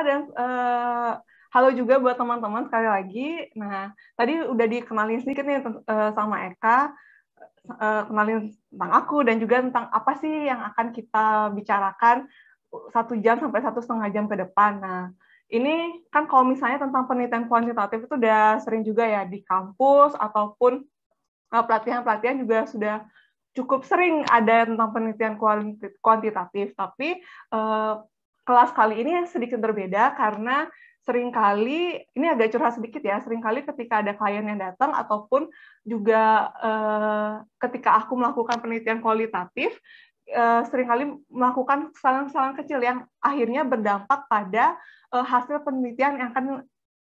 dan halo juga buat teman-teman sekali lagi. Nah, tadi udah dikenalin sedikit nih sama Eka, kenalin tentang aku dan juga tentang apa sih yang akan kita bicarakan 1 jam sampai 1,5 jam ke depan. Nah, ini kan kalau misalnya tentang penelitian kuantitatif itu udah sering juga ya di kampus ataupun pelatihan-pelatihan juga sudah cukup sering ada tentang penelitian kuantitatif. Tapi kelas kali ini sedikit berbeda karena seringkali, ini agak curhat sedikit ya, seringkali ketika ada klien yang datang ataupun juga ketika aku melakukan penelitian kualitatif, seringkali melakukan kesalahan-kesalahan kecil yang akhirnya berdampak pada hasil penelitian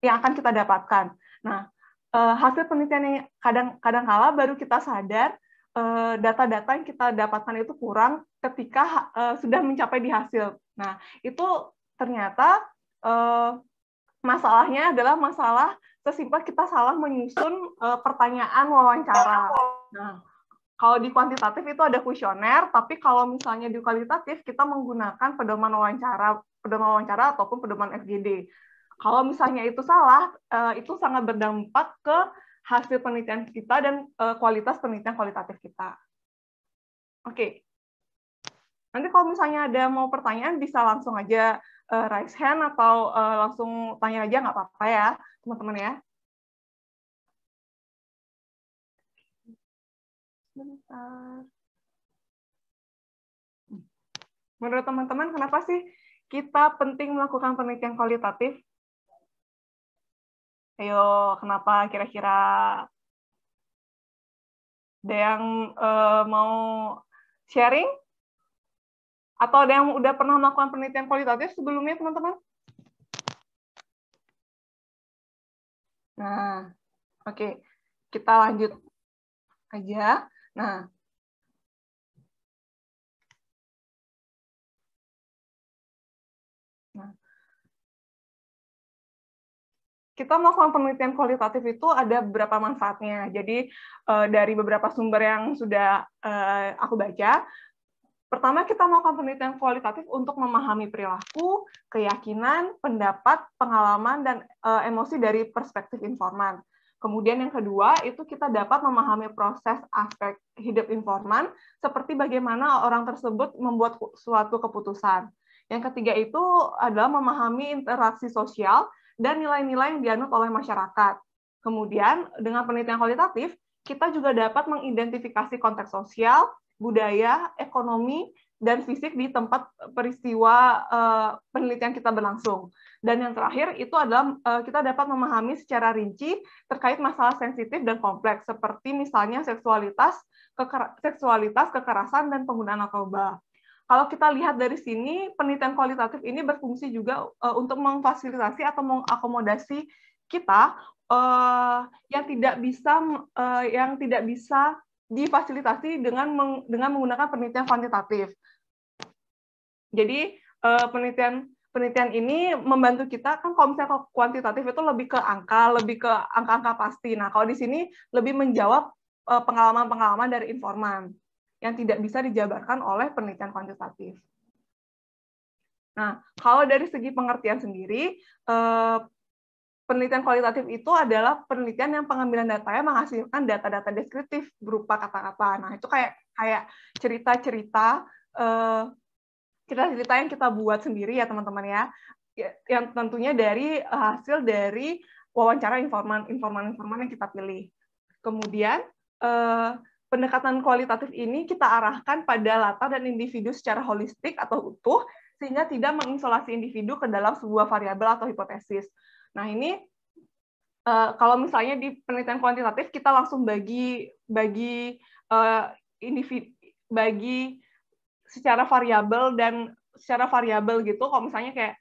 yang akan kita dapatkan. Nah, hasil penelitian yang kadang-kala baru kita sadar data-data yang kita dapatkan itu kurang ketika sudah mencapai di hasil. Nah, itu ternyata masalahnya adalah masalah sesimpel kita salah menyusun pertanyaan wawancara. Nah, kalau di kuantitatif itu ada kuesioner, tapi kalau misalnya di kualitatif kita menggunakan pedoman wawancara ataupun pedoman FGD. Kalau misalnya itu salah, itu sangat berdampak ke hasil penelitian kita dan kualitas penelitian kualitatif kita. Oke. Nanti kalau misalnya ada mau pertanyaan, bisa langsung aja raise hand atau langsung tanya aja, nggak apa-apa ya, teman-teman ya. Bentar. Menurut teman-teman, kenapa sih kita penting melakukan penelitian kualitatif? Ayo, kenapa kira-kira? Ada yang mau sharing? Atau ada yang udah pernah melakukan penelitian kualitatif sebelumnya, teman-teman? Nah, oke. Kita lanjut aja. Nah, kita melakukan penelitian kualitatif itu ada beberapa manfaatnya. Jadi dari beberapa sumber yang sudah aku baca, pertama kita melakukan penelitian kualitatif untuk memahami perilaku, keyakinan, pendapat, pengalaman, dan emosi dari perspektif informan. Kemudian yang kedua, itu kita dapat memahami proses aspek hidup informan, seperti bagaimana orang tersebut membuat suatu keputusan. Yang ketiga itu adalah memahami interaksi sosial dan nilai-nilai yang dianut oleh masyarakat. Kemudian, dengan penelitian kualitatif, kita juga dapat mengidentifikasi konteks sosial, budaya, ekonomi, dan fisik di tempat peristiwa penelitian kita berlangsung. Dan yang terakhir itu adalah kita dapat memahami secara rinci terkait masalah sensitif dan kompleks, seperti misalnya seksualitas, kekerasan, dan penggunaan narkoba. Kalau kita lihat dari sini, penelitian kualitatif ini berfungsi juga untuk memfasilitasi atau mengakomodasi kita yang tidak bisa difasilitasi dengan menggunakan penelitian kuantitatif. Jadi penelitian ini membantu kita, kan kalau misalnya kuantitatif itu lebih ke angka-angka pasti. Nah, kalau di sini lebih menjawab pengalaman-pengalaman dari informan yang tidak bisa dijabarkan oleh penelitian kuantitatif. Nah, kalau dari segi pengertian sendiri, penelitian kualitatif itu adalah penelitian yang pengambilan datanya menghasilkan data-data deskriptif berupa kata-kata. Nah, itu kayak cerita-cerita yang kita buat sendiri ya teman-teman ya, yang tentunya dari hasil dari wawancara informan yang kita pilih. Kemudian pendekatan kualitatif ini kita arahkan pada latar dan individu secara holistik atau utuh, sehingga tidak mengisolasi individu ke dalam sebuah variabel atau hipotesis. Nah, ini kalau misalnya di penelitian kuantitatif kita langsung bagi secara variabel gitu. Kalau misalnya kayak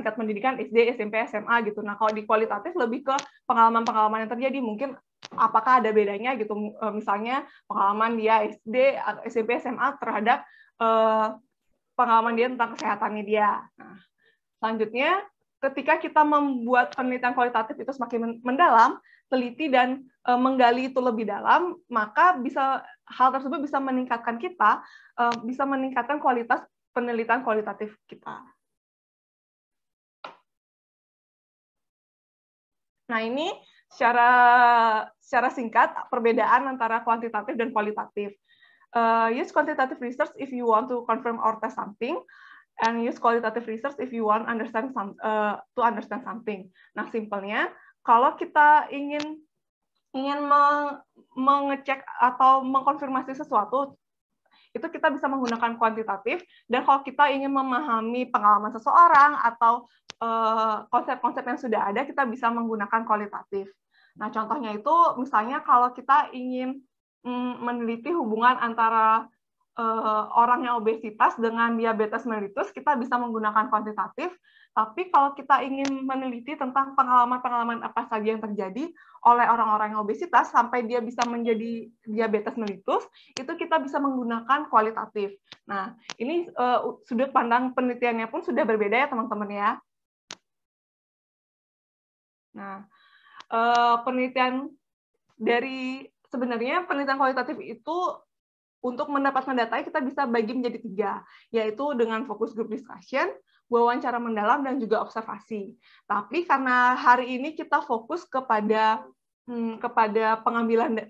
tingkat pendidikan SD, SMP, SMA gitu. Nah, kalau di kualitatif lebih ke pengalaman-pengalaman yang terjadi, mungkin apakah ada bedanya gitu, misalnya pengalaman dia SD, SMP, SMA terhadap pengalaman dia tentang kesehatannya dia. Nah, selanjutnya, ketika kita membuat penelitian kualitatif itu semakin mendalam, teliti dan menggali itu lebih dalam, maka hal tersebut bisa meningkatkan kualitas penelitian kualitatif kita. Nah, ini secara singkat perbedaan antara kuantitatif dan kualitatif. Use quantitative research if you want to confirm or test something, and use qualitative research if you want to understand something. Nah, simpelnya kalau kita ingin mengecek atau mengkonfirmasi sesuatu, itu kita bisa menggunakan kuantitatif, dan kalau kita ingin memahami pengalaman seseorang atau konsep-konsep yang sudah ada, kita bisa menggunakan kualitatif. Nah, contohnya itu misalnya kalau kita ingin meneliti hubungan antara orang yang obesitas dengan diabetes mellitus, kita bisa menggunakan kuantitatif. Tapi kalau kita ingin meneliti tentang pengalaman-pengalaman apa saja yang terjadi oleh orang-orang yang obesitas sampai dia bisa menjadi diabetes mellitus, itu kita bisa menggunakan kualitatif. Nah, ini sudut pandang penelitiannya pun sudah berbeda ya teman-teman ya. Nah, sebenarnya penelitian kualitatif itu untuk mendapatkan data kita bisa bagi menjadi 3, yaitu dengan fokus group discussion, wawancara mendalam, dan juga observasi. Tapi karena hari ini kita fokus kepada pengambilan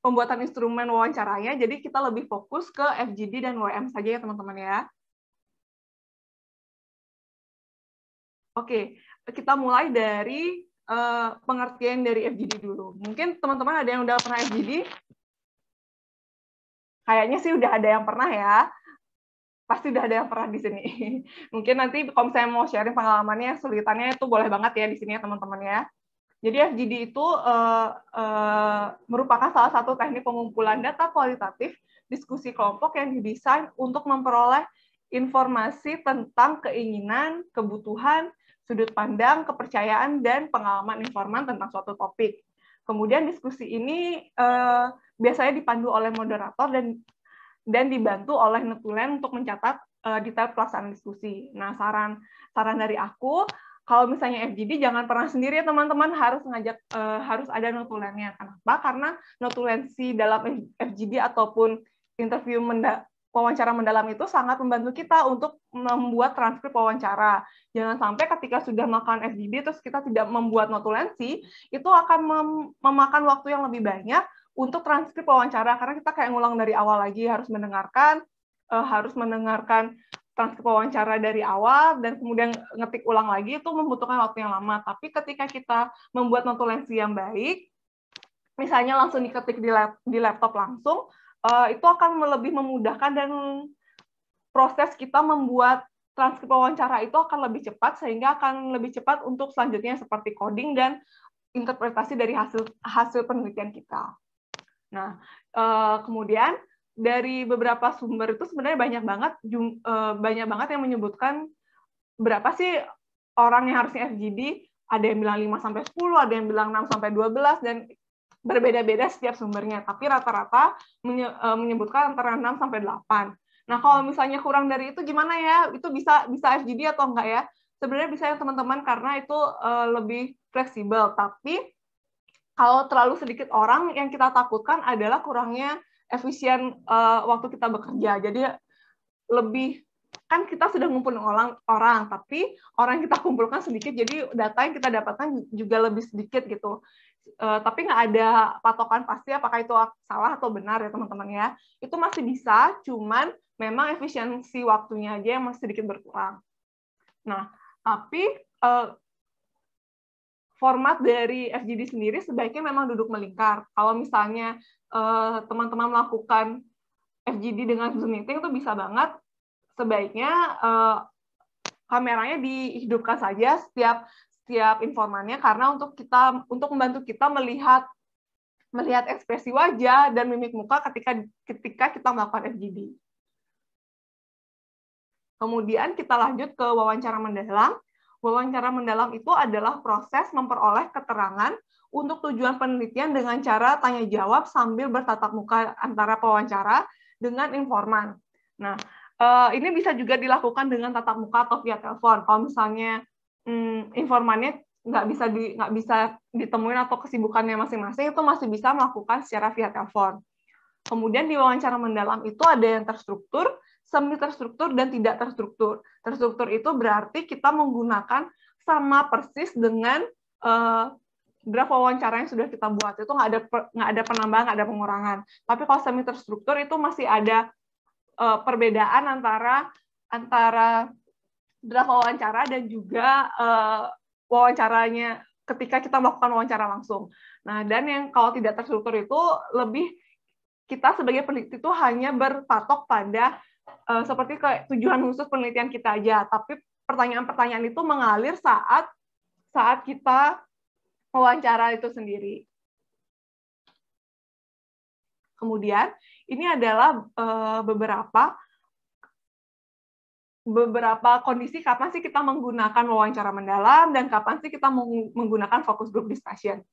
pembuatan instrumen wawancaranya, jadi kita lebih fokus ke FGD dan WM saja ya teman-teman ya. Oke, kita mulai dari pengertian dari FGD dulu. Mungkin teman-teman ada yang udah pernah FGD? Kayaknya sih udah ada yang pernah ya. Pasti udah ada yang pernah di sini. Mungkin nanti kalau misalnya mau sharing pengalamannya, kesulitannya itu boleh banget ya di sini ya teman-teman ya. Jadi FGD itu merupakan salah satu teknik pengumpulan data kualitatif diskusi kelompok yang didesain untuk memperoleh informasi tentang keinginan, kebutuhan, sudut pandang, kepercayaan, dan pengalaman informan tentang suatu topik. Kemudian diskusi ini biasanya dipandu oleh moderator dan dibantu oleh notulen untuk mencatat detail pelaksanaan diskusi. Nah, saran dari aku, kalau misalnya FGD jangan pernah sendiri ya teman-teman, harus ada notulennya. Kenapa? Karena notulensi dalam FGD ataupun interview wawancara mendalam itu sangat membantu kita untuk membuat transkrip wawancara. Jangan sampai ketika sudah melakukan FGD terus kita tidak membuat notulensi, itu akan memakan waktu yang lebih banyak untuk transkrip wawancara, karena kita kayak ngulang dari awal lagi, harus mendengarkan transkrip wawancara dari awal, dan kemudian ngetik ulang lagi, itu membutuhkan waktu yang lama. Tapi ketika kita membuat notulensi yang baik, misalnya langsung diketik di laptop langsung, itu akan lebih memudahkan, dan proses kita membuat transkrip wawancara itu akan lebih cepat, sehingga akan lebih cepat untuk selanjutnya seperti coding dan interpretasi dari hasil penelitian kita. Nah, kemudian dari beberapa sumber itu sebenarnya banyak banget yang menyebutkan berapa sih orang yang harusnya FGD. Ada yang bilang 5-10, ada yang bilang 6-12, dan berbeda-beda setiap sumbernya. Tapi rata-rata menyebutkan antara 6-8. Nah, kalau misalnya kurang dari itu gimana ya? Itu bisa FGD atau enggak ya? Sebenarnya bisa ya teman-teman, karena itu lebih fleksibel. Tapi kalau terlalu sedikit orang, yang kita takutkan adalah kurangnya efisien waktu kita bekerja. Jadi lebih, kan kita sudah ngumpulin orang, tapi orang yang kita kumpulkan sedikit, jadi data yang kita dapatkan juga lebih sedikit gitu. Tapi nggak ada patokan pasti apakah itu salah atau benar ya teman-teman ya. Itu masih bisa, cuman memang efisiensi waktunya aja yang masih sedikit berkurang. Nah, tapi format dari FGD sendiri sebaiknya memang duduk melingkar. Kalau misalnya teman-teman melakukan FGD dengan Zoom meeting, itu bisa banget sebaiknya kameranya dihidupkan saja setiap informannya, karena untuk membantu kita melihat ekspresi wajah dan mimik muka ketika kita melakukan FGD. Kemudian kita lanjut ke wawancara mendalam. Wawancara mendalam itu adalah proses memperoleh keterangan untuk tujuan penelitian dengan cara tanya jawab sambil bertatap muka antara pewawancara dengan informan. Nah, ini bisa juga dilakukan dengan tatap muka atau via telepon. Kalau misalnya informannya nggak bisa ditemuin atau kesibukannya masing-masing, itu masih bisa melakukan secara via telepon. Kemudian di wawancara mendalam itu ada yang terstruktur, semi terstruktur, dan tidak terstruktur. Terstruktur itu berarti kita menggunakan sama persis dengan draft wawancara yang sudah kita buat itu nggak ada penambahan, nggak ada pengurangan. Tapi kalau semi terstruktur itu masih ada perbedaan antara draft wawancara dan juga wawancaranya ketika kita melakukan wawancara langsung. Nah, dan yang kalau tidak terstruktur itu lebih kita sebagai peneliti itu hanya berpatok pada seperti kayak tujuan khusus penelitian kita aja, tapi pertanyaan-pertanyaan itu mengalir saat kita wawancara itu sendiri. Kemudian ini adalah beberapa kondisi kapan sih kita menggunakan wawancara mendalam dan kapan sih kita menggunakan focus group discussion.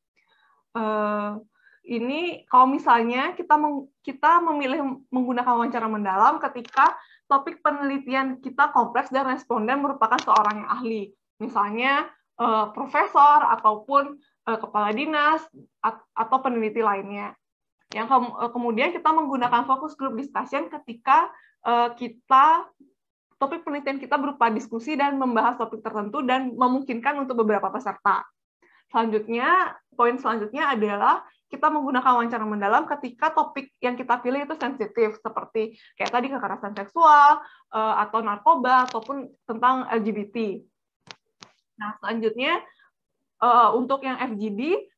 Ini kalau misalnya kita memilih menggunakan wawancara mendalam ketika topik penelitian kita kompleks dan responden merupakan seorang yang ahli, misalnya profesor ataupun kepala dinas atau peneliti lainnya. Yang kemudian kita menggunakan focus group discussion ketika topik penelitian kita berupa diskusi dan membahas topik tertentu dan memungkinkan untuk beberapa peserta. Poin selanjutnya adalah kita menggunakan wawancara mendalam ketika topik yang kita pilih itu sensitif, seperti kayak tadi kekerasan seksual, atau narkoba, ataupun tentang LGBT. Nah, selanjutnya untuk yang FGD,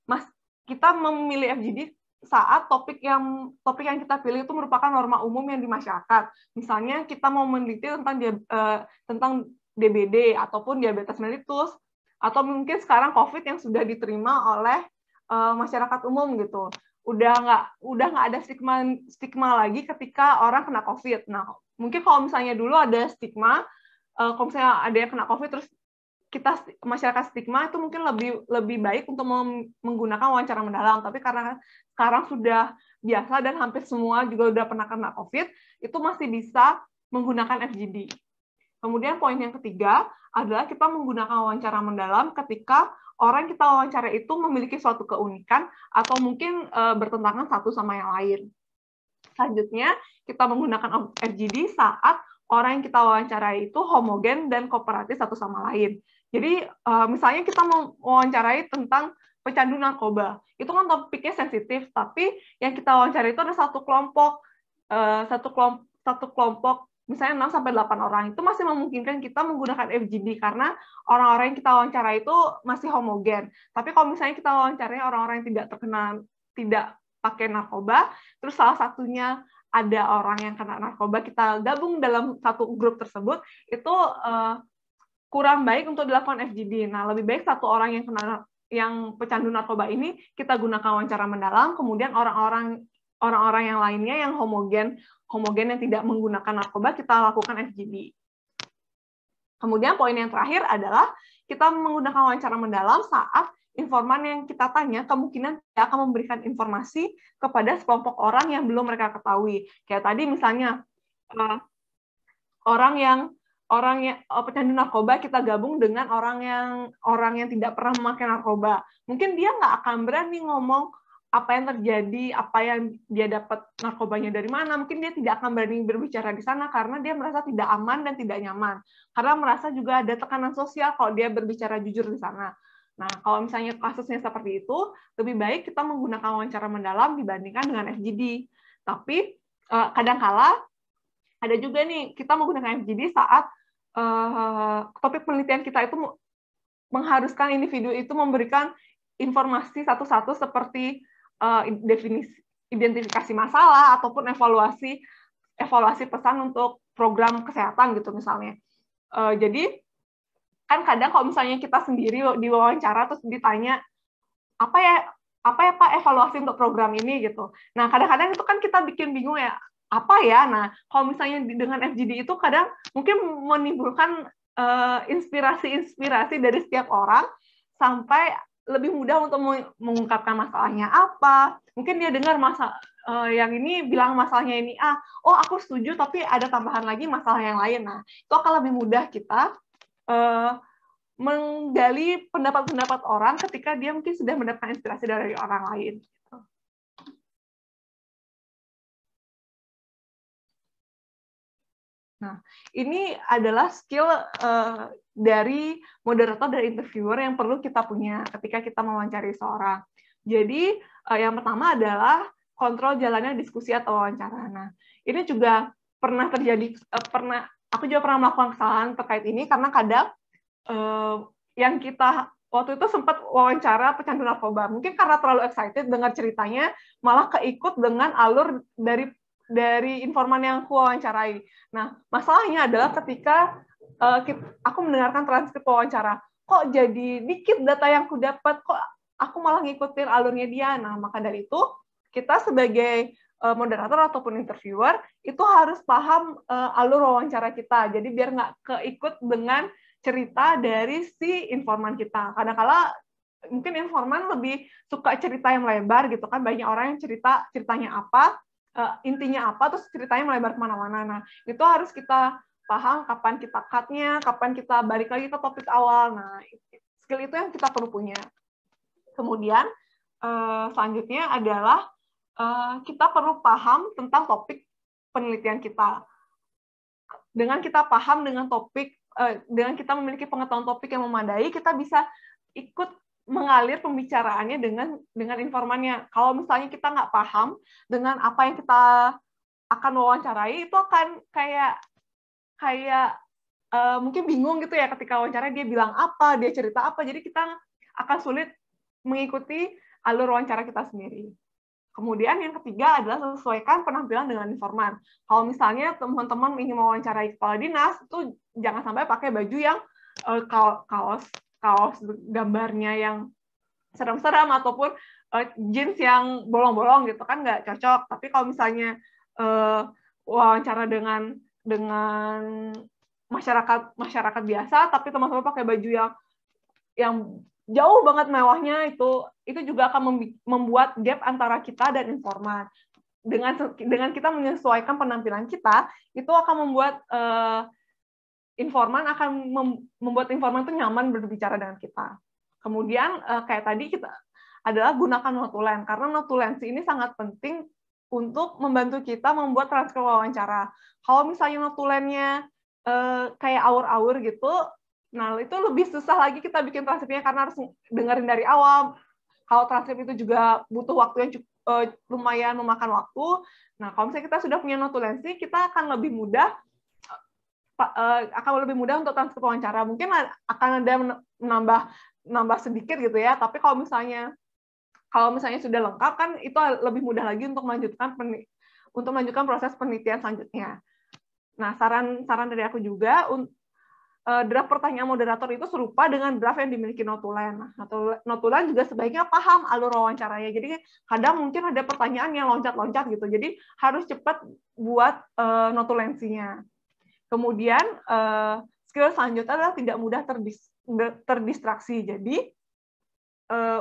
kita memilih FGD saat topik yang kita pilih itu merupakan norma umum yang di masyarakat. Misalnya kita mau meneliti tentang DBD ataupun diabetes mellitus, atau mungkin sekarang COVID yang sudah diterima oleh masyarakat umum gitu. Udah nggak ada stigma lagi ketika orang kena COVID. Nah, mungkin kalau misalnya dulu ada stigma, kalau misalnya ada yang kena COVID terus masyarakat stigma, itu mungkin lebih baik untuk menggunakan wawancara mendalam. Tapi karena sekarang sudah biasa dan hampir semua juga udah pernah kena COVID, itu masih bisa menggunakan FGD. Kemudian poin yang ketiga adalah kita menggunakan wawancara mendalam ketika orang kita wawancara itu memiliki suatu keunikan atau mungkin bertentangan satu sama yang lain. Selanjutnya, kita menggunakan FGD saat orang yang kita wawancarai itu homogen dan kooperatif satu sama lain. Jadi, misalnya kita mau wawancarai tentang pecandu narkoba, itu kan topiknya sensitif, tapi yang kita wawancarai itu ada satu kelompok misalnya 6-8 orang, itu masih memungkinkan kita menggunakan FGD karena orang-orang yang kita wawancarai itu masih homogen. Tapi kalau misalnya kita wawancarai orang-orang yang tidak pakai narkoba, terus salah satunya ada orang yang kena narkoba, kita gabung dalam satu grup tersebut, itu kurang baik untuk dilakukan FGD. Nah, lebih baik satu orang yang pecandu narkoba ini kita gunakan wawancara mendalam, kemudian orang-orang yang lainnya yang homogen yang tidak menggunakan narkoba, kita lakukan FGD. Kemudian poin yang terakhir adalah kita menggunakan wawancara mendalam saat informan yang kita tanya kemungkinan tidak akan memberikan informasi kepada sekelompok orang yang belum mereka ketahui. Kayak tadi misalnya orang yang pecandu narkoba kita gabung dengan orang yang tidak pernah memakai narkoba. Mungkin dia nggak akan berani ngomong apa yang terjadi, apa yang dia dapat narkobanya dari mana, mungkin dia tidak akan berani berbicara di sana karena dia merasa tidak aman dan tidak nyaman. Karena merasa juga ada tekanan sosial kalau dia berbicara jujur di sana. Nah, kalau misalnya kasusnya seperti itu, lebih baik kita menggunakan wawancara mendalam dibandingkan dengan FGD. Tapi kadangkala ada juga nih, kita menggunakan FGD saat topik penelitian kita itu mengharuskan individu itu memberikan informasi satu-satu seperti identifikasi masalah ataupun evaluasi pesan untuk program kesehatan gitu misalnya. Jadi kan kadang kalau misalnya kita sendiri diwawancara terus ditanya apa ya Pak evaluasi untuk program ini gitu. Nah, kadang-kadang itu kan kita bikin bingung ya, apa ya? Nah, kalau misalnya dengan FGD itu kadang mungkin menimbulkan inspirasi dari setiap orang sampai lebih mudah untuk mengungkapkan masalahnya apa. Mungkin dia dengar yang ini bilang masalahnya ini oh aku setuju tapi ada tambahan lagi masalah yang lain. Nah, itu akan lebih mudah kita menggali pendapat-pendapat orang ketika dia mungkin sudah mendapatkan inspirasi dari orang lain. Nah, ini adalah skill dari moderator dan interviewer yang perlu kita punya ketika kita mewawancari seorang. Jadi, yang pertama adalah kontrol jalannya diskusi atau wawancara. Nah, ini juga pernah terjadi, aku juga pernah melakukan kesalahan terkait ini, karena kadang yang kita waktu itu sempat wawancara pecandu narkoba. Mungkin karena terlalu excited dengar ceritanya, malah keikut dengan alur dari informan yang aku wawancarai. Nah, masalahnya adalah ketika aku mendengarkan transkrip wawancara, kok jadi dikit data yang aku dapat, kok aku malah ngikutin alurnya dia. Nah, maka dari itu, kita sebagai moderator ataupun interviewer, itu harus paham alur wawancara kita. Jadi biar nggak keikut dengan cerita dari si informan kita. Kadang-kala mungkin informan lebih suka cerita yang lebar gitu kan, banyak orang yang ceritanya apa, intinya apa, terus ceritanya melebar kemana-mana. Nah, itu harus kita paham kapan kita cut-nya, kapan kita balik lagi ke topik awal. Nah, skill itu yang kita perlu punya. Kemudian, selanjutnya adalah kita perlu paham tentang topik penelitian kita. Dengan kita paham dengan topik, dengan kita memiliki pengetahuan topik yang memadai, kita bisa ikut mengalir pembicaraannya dengan informannya. Kalau misalnya kita nggak paham dengan apa yang kita akan wawancarai, itu akan kayak mungkin bingung gitu ya ketika wawancara dia bilang apa, dia cerita apa, jadi kita akan sulit mengikuti alur wawancara kita sendiri. Kemudian yang ketiga adalah sesuaikan penampilan dengan informan. Kalau misalnya teman-teman ingin mewawancarai kepala dinas, itu jangan sampai pakai baju yang kaos gambarnya yang serem-serem ataupun jeans yang bolong-bolong gitu kan, nggak cocok. Tapi kalau misalnya wawancara dengan masyarakat biasa, tapi teman-teman pakai baju yang jauh banget mewahnya, itu juga akan membuat gap antara kita dan informan. Dengan kita menyesuaikan penampilan kita, itu akan membuat informan itu nyaman berbicara dengan kita. Kemudian kayak tadi kita adalah gunakan notulen, karena notulensi ini sangat penting untuk membantu kita membuat transkrip wawancara. Kalau misalnya notulennya kayak awur-awur gitu, nah itu lebih susah lagi kita bikin transkripnya karena harus dengerin dari awal. Kalau transkrip itu juga butuh waktu yang lumayan memakan waktu. Nah, kalau misalnya kita sudah punya notulensi, kita akan lebih mudah untuk transkrip wawancara. Mungkin akan ada menambah sedikit gitu ya, tapi kalau misalnya sudah lengkap kan itu lebih mudah lagi untuk melanjutkan proses penelitian selanjutnya. Nah, saran dari aku juga, draft pertanyaan moderator itu serupa dengan draft yang dimiliki notulen. Nah, notulen juga sebaiknya paham alur wawancaranya. Jadi kadang mungkin ada pertanyaan yang loncat-loncat gitu. Jadi harus cepat buat notulensinya. Kemudian skill selanjutnya adalah tidak mudah terdistraksi. Jadi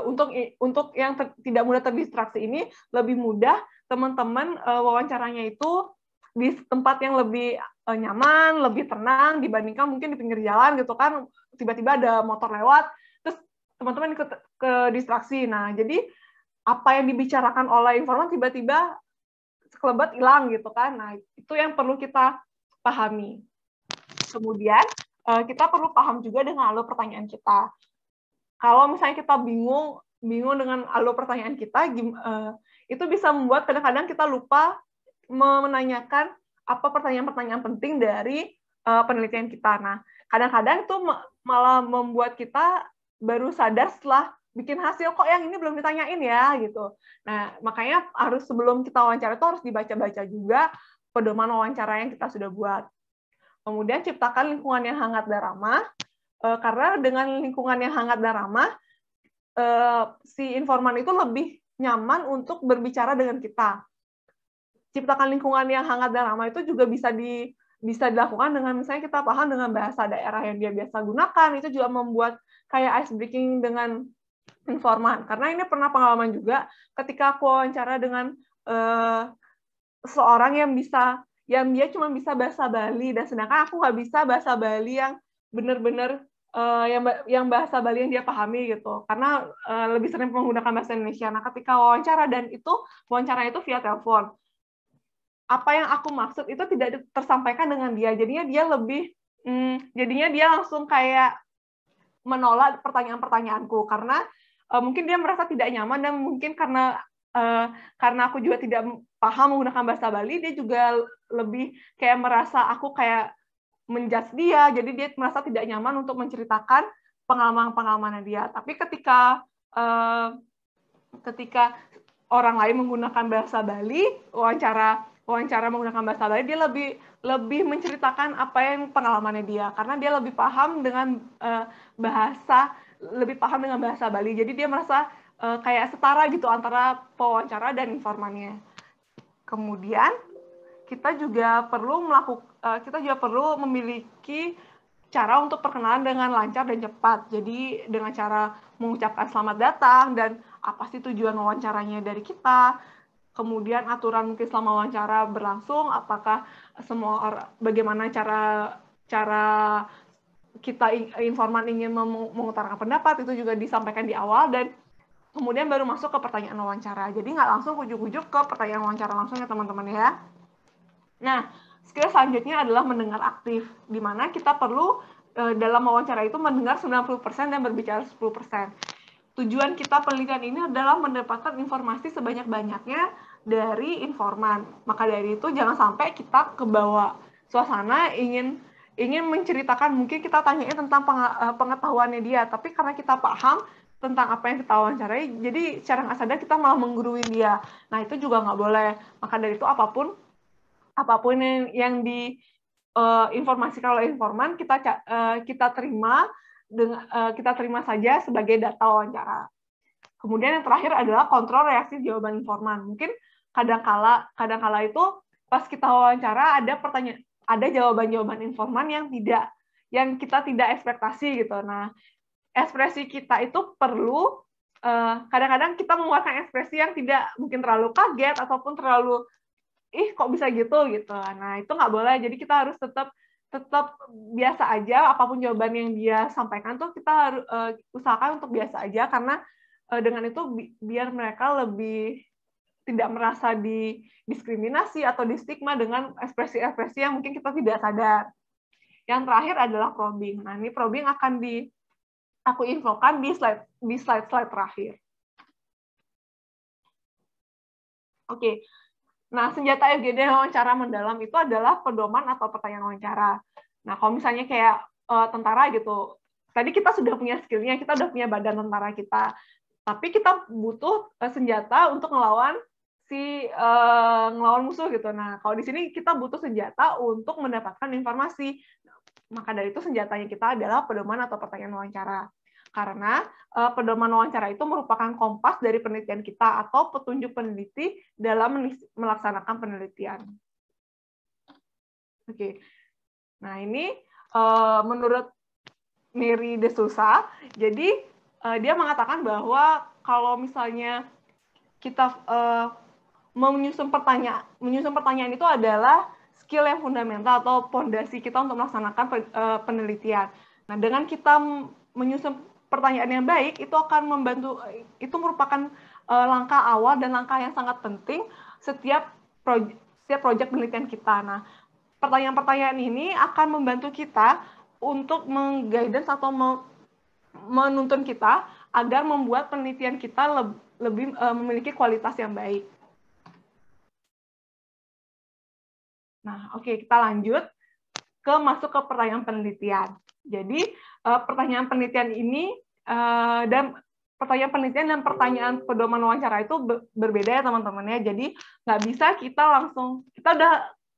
untuk yang tidak mudah terdistraksi ini lebih mudah teman-teman wawancaranya itu di tempat yang lebih nyaman, lebih tenang dibandingkan mungkin di pinggir jalan gitu kan, tiba-tiba ada motor lewat, terus teman-teman ikut ke distraksi. Nah, jadi apa yang dibicarakan oleh informan tiba-tiba sekelebat hilang gitu kan. Nah, itu yang perlu kita pahami. Kemudian kita perlu paham juga dengan alur pertanyaan kita. Kalau misalnya kita bingung dengan alur pertanyaan kita, itu bisa membuat kadang-kadang kita lupa menanyakan apa pertanyaan-pertanyaan penting dari penelitian kita. Nah, kadang-kadang itu malah membuat kita baru sadar setelah bikin hasil, kok yang ini belum ditanyain ya, gitu. Nah, makanya sebelum kita wawancara itu harus dibaca-baca juga pedoman wawancara yang kita sudah buat. Kemudian ciptakan lingkungan yang hangat dan ramah, karena dengan lingkungan yang hangat dan ramah, si informan itu lebih nyaman untuk berbicara dengan kita. Ciptakan lingkungan yang hangat dan ramah itu juga bisa dilakukan dengan misalnya kita paham dengan bahasa daerah yang dia biasa gunakan, itu juga membuat kayak ice breaking dengan informan. Karena ini pernah pengalaman juga ketika aku wawancara dengan seorang yang dia cuma bisa bahasa Bali, dan sedangkan aku nggak bisa bahasa Bali yang benar-benar yang bahasa Bali yang dia pahami gitu, karena lebih sering menggunakan bahasa Indonesia. Nah, ketika wawancara, dan itu wawancaranya itu via telepon, apa yang aku maksud itu tidak tersampaikan dengan dia. Jadinya dia langsung kayak menolak pertanyaan-pertanyaanku karena mungkin dia merasa tidak nyaman, dan mungkin karena aku juga tidak paham menggunakan bahasa Bali, dia juga lebih kayak merasa aku kayak menjudge dia, jadi dia merasa tidak nyaman untuk menceritakan pengalaman-pengalamannya dia. Tapi ketika orang lain menggunakan bahasa Bali, wawancara menggunakan bahasa Bali, dia lebih menceritakan apa yang pengalamannya dia, karena dia lebih paham dengan bahasa Bali. Jadi dia merasa kayak setara gitu antara pewawancara dan informannya. Kemudian kita juga perlu memiliki cara untuk perkenalan dengan lancar dan cepat. Jadi dengan cara mengucapkan selamat datang dan apa sih tujuan wawancaranya dari kita. Kemudian aturan mungkin selama wawancara berlangsung, apakah bagaimana cara kita informan ingin mengutarakan pendapat, itu juga disampaikan di awal, dan kemudian baru masuk ke pertanyaan wawancara. Jadi nggak langsung ujuk-ujuk ke pertanyaan wawancara langsung ya teman-teman ya. Nah, skill selanjutnya adalah mendengar aktif, di mana kita perlu dalam wawancara itu mendengar 90% dan berbicara 10%. Tujuan kita penelitian ini adalah mendapatkan informasi sebanyak-banyaknya dari informan. Maka dari itu jangan sampai kita kebawa suasana ingin menceritakan, mungkin kita tanyain tentang pengetahuannya dia, tapi karena kita paham tentang apa yang kita wawancarai, jadi secara nggak sadar kita malah menggurui dia. Nah, itu juga nggak boleh. Maka dari itu apapun yang informasikan oleh informan kita terima saja sebagai data wawancara. Kemudian yang terakhir adalah kontrol reaksi jawaban informan. Mungkin kadang-kala itu pas kita wawancara ada jawaban-jawaban informan yang kita tidak ekspektasi gitu. Nah, ekspresi kita itu perlu kadang-kadang kita mengeluarkan ekspresi yang tidak mungkin terlalu kaget ataupun terlalu kok bisa gitu. Nah, itu nggak boleh. Jadi kita harus tetap biasa aja, apapun jawaban yang dia sampaikan tuh kita harus usahakan untuk biasa aja, karena dengan itu biar mereka lebih tidak merasa didiskriminasi atau distigma dengan ekspresi-ekspresi yang mungkin kita tidak sadar. Yang terakhir adalah probing. Nah, ini probing akan aku infokan di slide terakhir. Oke. Nah, senjata FGD wawancara mendalam itu adalah pedoman atau pertanyaan wawancara. Nah, kalau misalnya kayak tentara gitu, tadi kita sudah punya skill-nya, kita sudah punya badan tentara kita, tapi kita butuh senjata untuk ngelawan musuh gitu. Nah, kalau di sini kita butuh senjata untuk mendapatkan informasi. Maka dari itu senjatanya kita adalah pedoman atau pertanyaan wawancara. Karena pedoman wawancara itu merupakan kompas dari penelitian kita atau petunjuk peneliti dalam melaksanakan penelitian. Oke. Nah, ini menurut Mary De Souza, jadi dia mengatakan bahwa kalau misalnya kita menyusun pertanyaan itu adalah skill yang fundamental atau fondasi kita untuk melaksanakan penelitian. Nah, dengan kita menyusun pertanyaan yang baik, itu akan membantu, itu merupakan langkah awal dan langkah yang sangat penting setiap proyek penelitian kita. Nah, pertanyaan-pertanyaan ini akan membantu kita untuk meng-guidance atau menuntun kita agar membuat penelitian kita lebih memiliki kualitas yang baik. Nah, oke, kita lanjut masuk ke pertanyaan penelitian. Jadi, pertanyaan penelitian ini dan pertanyaan pedoman wawancara itu berbeda ya teman-teman ya. Jadi, nggak bisa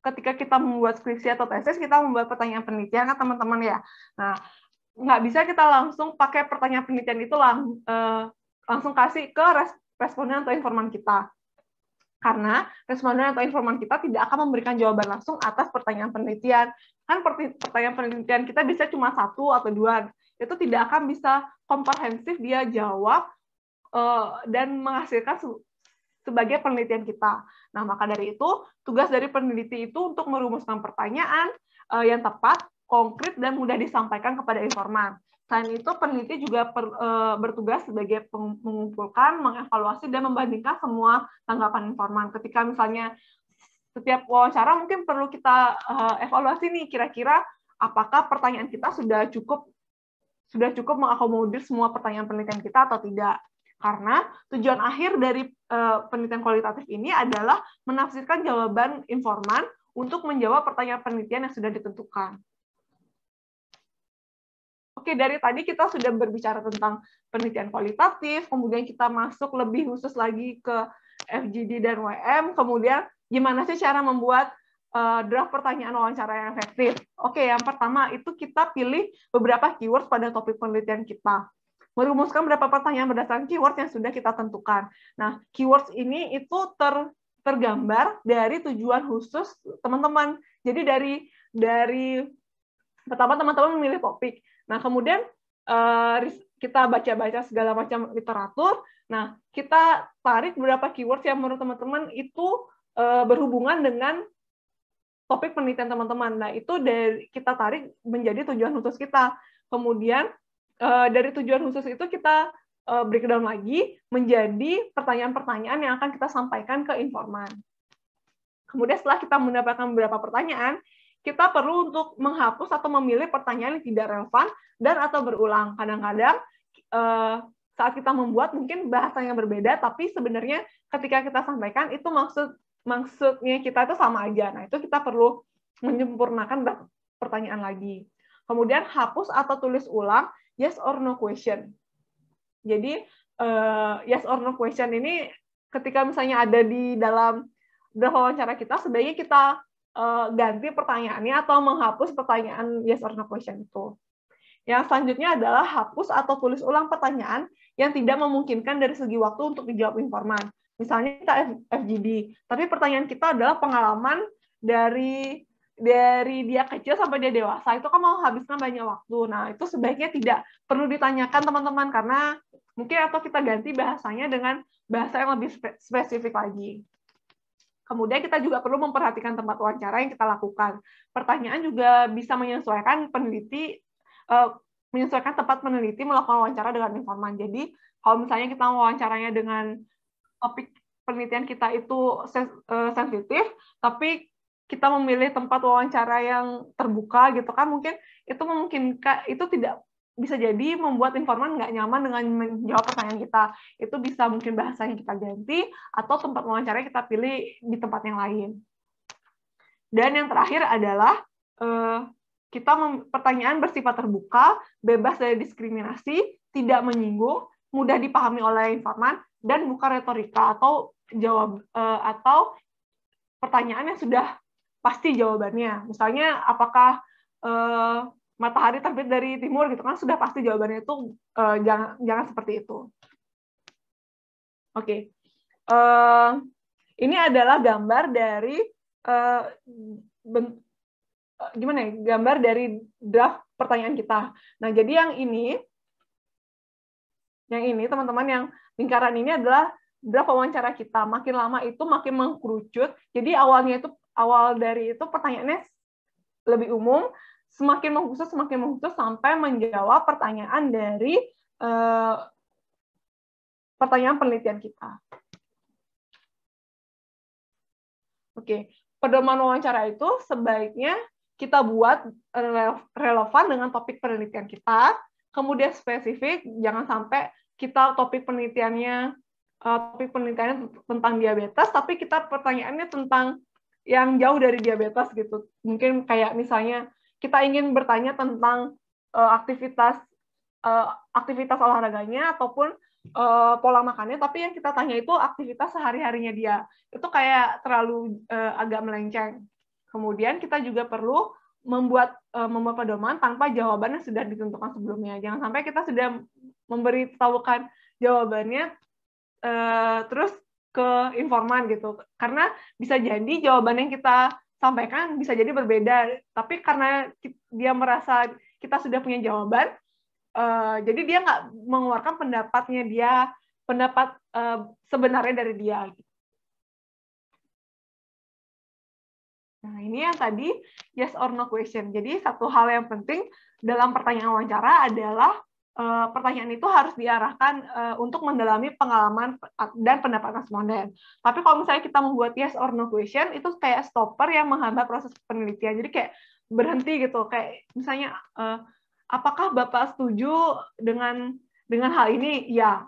ketika kita membuat skripsi atau tesis, kita membuat pertanyaan penelitian kan teman-teman ya. Nah, nggak bisa kita langsung pakai pertanyaan penelitian itu langsung kasih ke responden atau informan kita. Karena responden atau informan kita tidak akan memberikan jawaban langsung atas pertanyaan penelitian. Kan pertanyaan penelitian kita bisa cuma 1 atau 2. Itu tidak akan bisa komprehensif dia jawab dan menghasilkan sebagai penelitian kita. Nah, maka dari itu, tugas dari peneliti itu untuk merumuskan pertanyaan yang tepat, konkret, dan mudah disampaikan kepada informan. Selain itu, peneliti juga bertugas sebagai mengumpulkan, mengevaluasi, dan membandingkan semua tanggapan informan. Ketika misalnya setiap wawancara mungkin perlu kita evaluasi nih, kira-kira apakah pertanyaan kita sudah cukup mengakomodir semua pertanyaan penelitian kita atau tidak. Karena tujuan akhir dari penelitian kualitatif ini adalah menafsirkan jawaban informan untuk menjawab pertanyaan penelitian yang sudah ditentukan. Oke, dari tadi kita sudah berbicara tentang penelitian kualitatif, kemudian kita masuk lebih khusus lagi ke FGD dan WM, kemudian gimana sih cara membuat draft pertanyaan wawancara yang efektif. Oke, yang pertama itu kita pilih beberapa keywords pada topik penelitian kita. Merumuskan beberapa pertanyaan berdasarkan keyword yang sudah kita tentukan. Nah, keywords ini itu tergambar dari tujuan khusus teman-teman. Jadi dari pertama teman-teman memilih topik. Nah, kemudian kita baca-baca segala macam literatur. Nah, kita tarik beberapa keywords yang menurut teman-teman itu berhubungan dengan topik penelitian teman-teman. Nah, itu kita tarik menjadi tujuan khusus kita. Kemudian dari tujuan khusus itu kita breakdown lagi menjadi pertanyaan-pertanyaan yang akan kita sampaikan ke informan. Kemudian setelah kita mendapatkan beberapa pertanyaan, kita perlu untuk menghapus atau memilih pertanyaan yang tidak relevan dan atau berulang. Kadang-kadang saat kita membuat mungkin bahasanya berbeda, tapi sebenarnya ketika kita sampaikan itu maksudnya kita itu sama aja. Nah, itu kita perlu menyempurnakan pertanyaan lagi. Kemudian hapus atau tulis ulang yes or no question. Jadi yes or no question ini ketika misalnya ada di dalam draft wawancara kita, sebaiknya kita ganti pertanyaannya atau menghapus pertanyaan yes or no question itu. Yang selanjutnya adalah hapus atau tulis ulang pertanyaan yang tidak memungkinkan dari segi waktu untuk dijawab informan. Misalnya kita FGD, tapi pertanyaan kita adalah pengalaman dari dia kecil sampai dia dewasa, itu kan mau habiskan banyak waktu. Nah, itu sebaiknya tidak perlu ditanyakan teman-teman, karena mungkin atau kita ganti bahasanya dengan bahasa yang lebih spesifik lagi. Kemudian kita juga perlu memperhatikan tempat wawancara yang kita lakukan. Pertanyaan juga bisa menyesuaikan tempat peneliti melakukan wawancara dengan informan. Jadi, kalau misalnya kita wawancaranya dengan topik penelitian kita itu sensitif, tapi kita memilih tempat wawancara yang terbuka gitu kan, mungkin itu memungkinkan, itu tidak bisa jadi membuat informan nggak nyaman dengan menjawab pertanyaan kita. Itu bisa mungkin bahasanya kita ganti atau tempat wawancara kita pilih di tempat yang lain. Dan yang terakhir adalah pertanyaan bersifat terbuka, bebas dari diskriminasi, tidak menyinggung, mudah dipahami oleh informan, dan bukan retorika atau pertanyaan yang sudah pasti jawabannya. Misalnya, apakah matahari terbit dari timur gitu kan, sudah pasti jawabannya itu jangan seperti itu. Oke. Ini adalah gambar dari gambar dari draft pertanyaan kita. Nah, jadi yang ini teman-teman, yang lingkaran ini adalah draft wawancara kita. Makin lama itu makin mengkerucut. Jadi awal dari itu pertanyaannya lebih umum, semakin mengkhusus sampai menjawab pertanyaan dari pertanyaan penelitian kita. Oke, pedoman wawancara itu sebaiknya kita buat relevan dengan topik penelitian kita, kemudian spesifik, jangan sampai kita topik penelitiannya tentang diabetes, tapi kita pertanyaannya tentang yang jauh dari diabetes gitu. Mungkin kayak misalnya kita ingin bertanya tentang aktivitas olahraganya ataupun pola makannya, tapi yang kita tanya itu aktivitas sehari-harinya dia. Itu kayak terlalu agak melenceng. Kemudian kita juga perlu membuat pedoman tanpa jawabannya sudah ditentukan sebelumnya. Jangan sampai kita sudah memberitahukan jawabannya terus ke informan gitu. Karena bisa jadi jawaban yang kita sampaikan bisa jadi berbeda, tapi karena dia merasa kita sudah punya jawaban, jadi dia nggak mengeluarkan pendapat sebenarnya dari dia. Nah, ini yang tadi yes or no question. Jadi satu hal yang penting dalam pertanyaan wawancara adalah pertanyaan itu harus diarahkan untuk mendalami pengalaman dan pendapat responden. Tapi kalau misalnya kita membuat yes or no question, itu kayak stopper yang menghambat proses penelitian. Jadi kayak berhenti gitu. Kayak misalnya, apakah Bapak setuju dengan hal ini? Ya.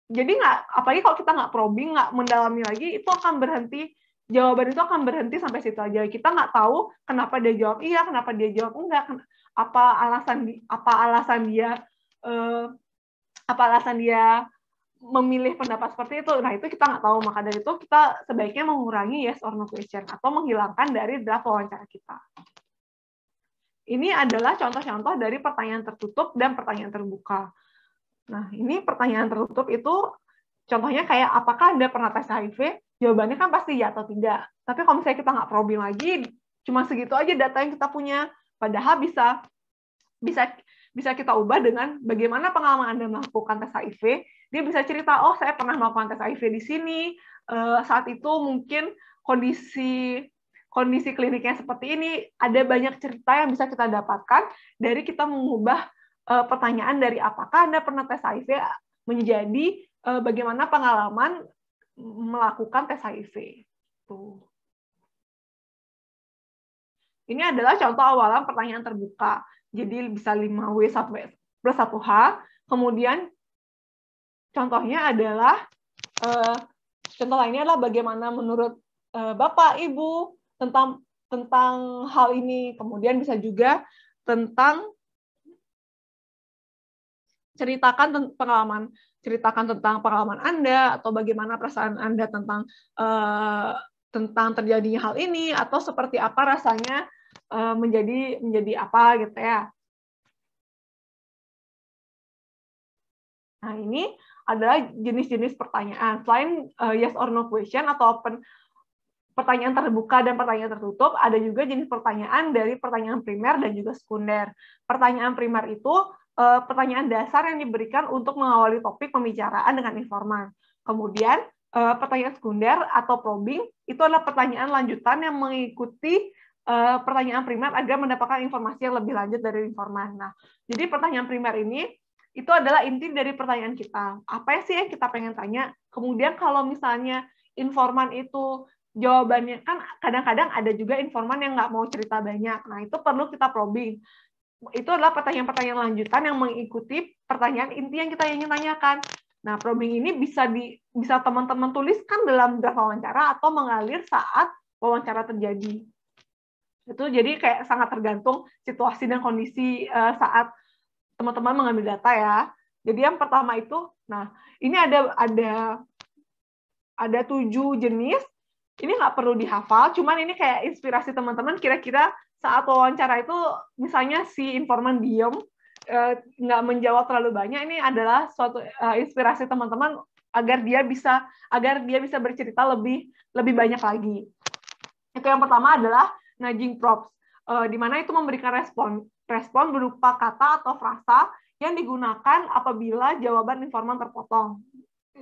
Jadi apalagi kalau kita nggak probing, nggak mendalami lagi, itu akan berhenti. Jawaban itu akan berhenti sampai situ aja. Kita nggak tahu kenapa dia jawab iya, kenapa dia jawab enggak, apa alasan dia memilih pendapat seperti itu. Nah, itu kita nggak tahu. Maka dari itu kita sebaiknya mengurangi yes or no question atau menghilangkan dari draft wawancara kita. Ini adalah contoh-contoh dari pertanyaan tertutup dan pertanyaan terbuka. Nah, ini pertanyaan tertutup itu contohnya kayak apakah Anda pernah tes HIV? Jawabannya kan pasti ya atau tidak. Tapi kalau misalnya kita nggak probing lagi, cuma segitu aja data yang kita punya. Padahal bisa kita ubah dengan bagaimana pengalaman Anda melakukan tes HIV. Dia bisa cerita, oh saya pernah melakukan tes HIV di sini, saat itu mungkin kondisi kliniknya seperti ini. Ada banyak cerita yang bisa kita dapatkan dari kita mengubah pertanyaan dari apakah Anda pernah tes HIV menjadi bagaimana pengalaman melakukan tes HIV. Tuh. Ini adalah contoh awalan pertanyaan terbuka. Jadi bisa 5W plus 1H. Kemudian contohnya adalah, contoh lainnya adalah bagaimana menurut Bapak, Ibu tentang hal ini. Kemudian bisa juga tentang ceritakan tentang pengalaman Anda, atau bagaimana perasaan Anda tentang terjadinya hal ini, atau seperti apa rasanya menjadi apa gitu ya. Nah, ini adalah jenis-jenis pertanyaan. Selain yes or no question atau pertanyaan terbuka dan pertanyaan tertutup, ada juga jenis pertanyaan dari pertanyaan primer dan juga sekunder. Pertanyaan primer itu pertanyaan dasar yang diberikan untuk mengawali topik pembicaraan dengan informan. Kemudian pertanyaan sekunder atau probing itu adalah pertanyaan lanjutan yang mengikuti pertanyaan primer agar mendapatkan informasi yang lebih lanjut dari informan. Nah, jadi pertanyaan primer ini itu adalah inti dari pertanyaan kita. Apa sih yang kita pengen tanya? Kemudian kalau misalnya informan itu jawabannya, kan kadang-kadang ada juga informan yang nggak mau cerita banyak. Nah, itu perlu kita probing. Itu adalah pertanyaan-pertanyaan lanjutan yang mengikuti pertanyaan inti yang kita ingin tanyakan. Nah, probing ini bisa teman-teman tuliskan dalam draft wawancara atau mengalir saat wawancara terjadi. Itu jadi kayak sangat tergantung situasi dan kondisi saat teman-teman mengambil data ya. Jadi yang pertama itu, nah ini ada 7 jenis. Ini nggak perlu dihafal, cuman ini kayak inspirasi teman-teman kira-kira saat wawancara itu misalnya si informan diem, nggak menjawab terlalu banyak, ini adalah suatu inspirasi teman-teman agar dia bisa bercerita lebih banyak lagi. Itu yang pertama adalah nudging prompts, di mana itu memberikan respon berupa kata atau frasa yang digunakan apabila jawaban informan terpotong.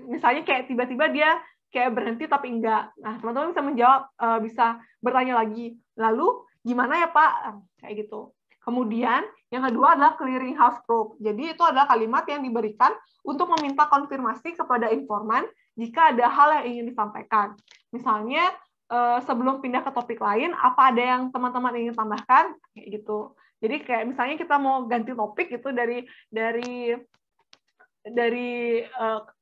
Misalnya kayak tiba-tiba dia kayak berhenti tapi enggak. Nah, teman-teman bisa menjawab, bisa bertanya lagi, lalu gimana ya Pak? Kayak gitu. Kemudian yang kedua adalah clearing house probe. Jadi itu adalah kalimat yang diberikan untuk meminta konfirmasi kepada informan jika ada hal yang ingin disampaikan. Misalnya sebelum pindah ke topik lain, apa ada yang teman-teman ingin tambahkan? Kayak gitu. Jadi kayak misalnya kita mau ganti topik itu dari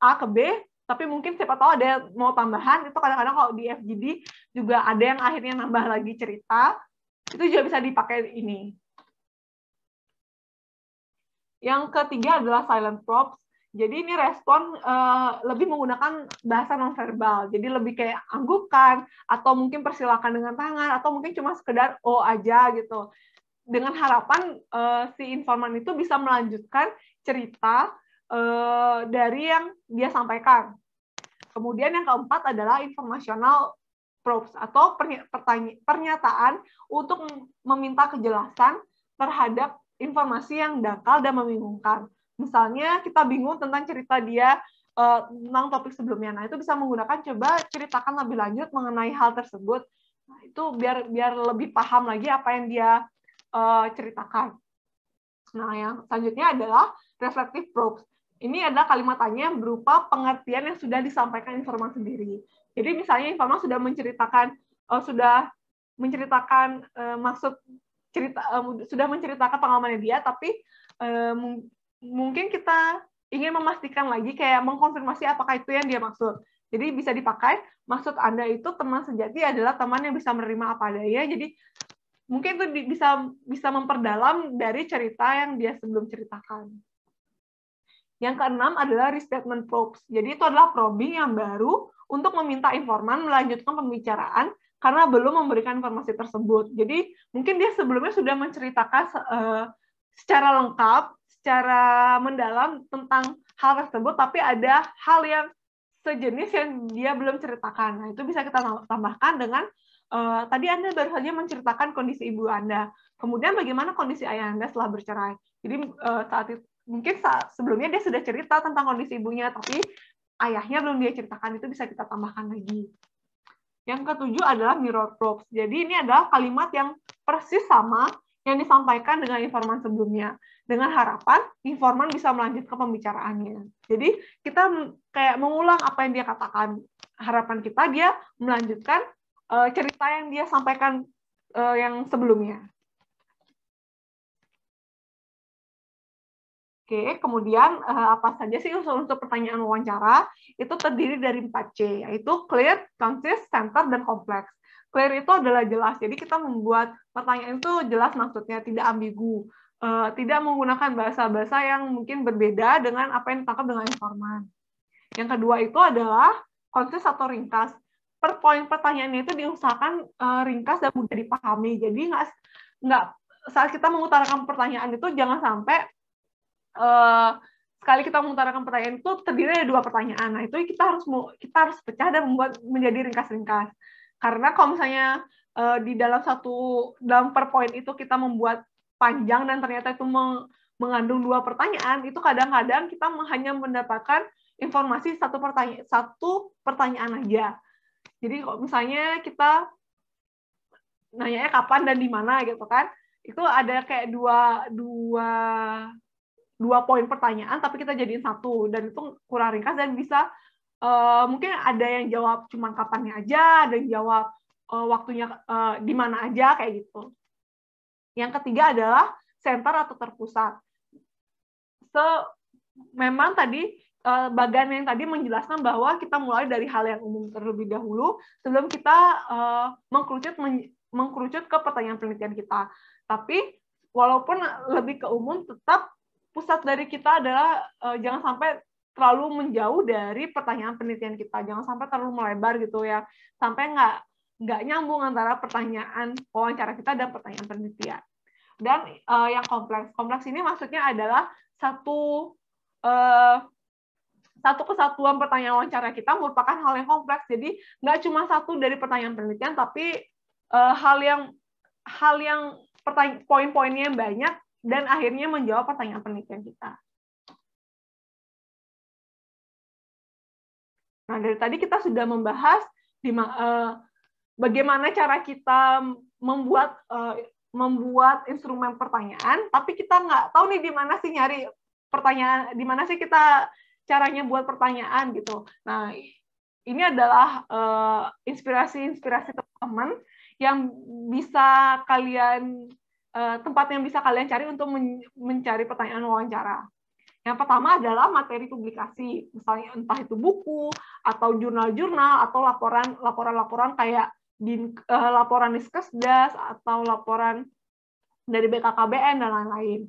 A ke B, tapi mungkin siapa tahu ada yang mau tambahan, itu kadang-kadang kalau di FGD juga ada yang akhirnya nambah lagi cerita, itu juga bisa dipakai ini. Yang ketiga adalah silent prompts. Jadi ini respon lebih menggunakan bahasa nonverbal. Jadi lebih kayak anggukan, atau mungkin persilakan dengan tangan, atau mungkin cuma sekedar oh aja gitu. Dengan harapan si informan itu bisa melanjutkan cerita dari yang dia sampaikan. Kemudian yang keempat adalah informational prompts atau pernyataan untuk meminta kejelasan terhadap informasi yang dangkal dan membingungkan. Misalnya kita bingung tentang cerita dia tentang topik sebelumnya. Nah, itu bisa menggunakan coba ceritakan lebih lanjut mengenai hal tersebut. Nah, itu biar lebih paham lagi apa yang dia ceritakan. Nah, yang selanjutnya adalah reflective probes. Ini adalah kalimat tanya yang berupa pengertian yang sudah disampaikan informan sendiri. Jadi misalnya informan sudah menceritakan maksud cerita, sudah menceritakan pengalamannya dia, tapi mungkin kita ingin memastikan lagi, kayak mengkonfirmasi apakah itu yang dia maksud. Jadi bisa dipakai, maksud Anda itu teman sejati adalah teman yang bisa menerima apa adanya. Jadi mungkin itu bisa memperdalam dari cerita yang dia sebelum ceritakan. Yang keenam adalah restatement probes. Jadi itu adalah probing yang baru untuk meminta informan melanjutkan pembicaraan karena belum memberikan informasi tersebut. Jadi mungkin dia sebelumnya sudah menceritakan secara lengkap, secara mendalam tentang hal tersebut, tapi ada hal yang sejenis yang dia belum ceritakan. Nah, itu bisa kita tambahkan dengan tadi Anda baru saja menceritakan kondisi ibu Anda. Kemudian bagaimana kondisi ayah Anda setelah bercerai. Jadi saat sebelumnya dia sudah cerita tentang kondisi ibunya, tapi ayahnya belum dia ceritakan, itu bisa kita tambahkan lagi. Yang ketujuh adalah mirror probes. Jadi ini adalah kalimat yang persis sama yang disampaikan dengan informan sebelumnya, dengan harapan informan bisa melanjutkan pembicaraannya. Jadi kita kayak mengulang apa yang dia katakan. Harapan kita dia melanjutkan cerita yang dia sampaikan yang sebelumnya. Oke, kemudian apa saja sih unsur-unsur pertanyaan wawancara? Itu terdiri dari 4C, yaitu clear, concise, center, dan kompleks. Clear itu adalah jelas, jadi kita membuat pertanyaan itu jelas maksudnya, tidak ambigu. Tidak menggunakan bahasa-bahasa yang mungkin berbeda dengan apa yang ditangkap dengan informan. Yang kedua itu adalah concise atau ringkas. Per poin pertanyaannya itu diusahakan ringkas dan mudah dipahami. Jadi nggak saat kita mengutarakan pertanyaan itu jangan sampai sekali kita mengutarakan pertanyaan itu terdiri dari 2 pertanyaan. Nah, itu kita harus pecah dan membuat menjadi ringkas-ringkas. Karena kalau misalnya di dalam per poin itu kita membuat panjang dan ternyata itu mengandung 2 pertanyaan, itu kadang-kadang kita hanya mendapatkan informasi satu pertanyaan aja. Jadi kalau misalnya kita nanyanya kapan dan di mana gitu kan, itu ada kayak dua poin pertanyaan, tapi kita jadiin satu, dan itu kurang ringkas dan bisa mungkin ada yang jawab cuma kapannya aja, ada yang jawab waktunya di mana aja kayak gitu. Yang ketiga adalah center atau terpusat. Memang tadi bagian yang tadi menjelaskan bahwa kita mulai dari hal yang umum terlebih dahulu sebelum kita mengkerucut ke pertanyaan penelitian kita. Tapi walaupun lebih ke umum, tetap pusat dari kita adalah jangan sampai terlalu menjauh dari pertanyaan penelitian kita, jangan sampai terlalu melebar gitu ya, sampai nggak nyambung antara pertanyaan wawancara kita dan pertanyaan penelitian. Dan yang kompleks ini maksudnya adalah satu kesatuan pertanyaan wawancara kita merupakan hal yang kompleks, jadi nggak cuma satu dari pertanyaan penelitian, tapi hal yang poin-poinnya yang banyak dan akhirnya menjawab pertanyaan penelitian kita. Nah, dari tadi kita sudah membahas bagaimana cara kita membuat instrumen pertanyaan, tapi kita nggak tahu nih di mana sih nyari pertanyaan, di mana sih kita caranya buat pertanyaan gitu. Nah, ini adalah inspirasi-inspirasi teman-teman yang bisa kalian tempat yang bisa kalian cari untuk mencari pertanyaan wawancara. Yang pertama adalah materi publikasi, misalnya entah itu buku atau jurnal-jurnal atau laporan-laporan kayak laporan Diskesdas atau laporan dari BKKBN dan lain-lain.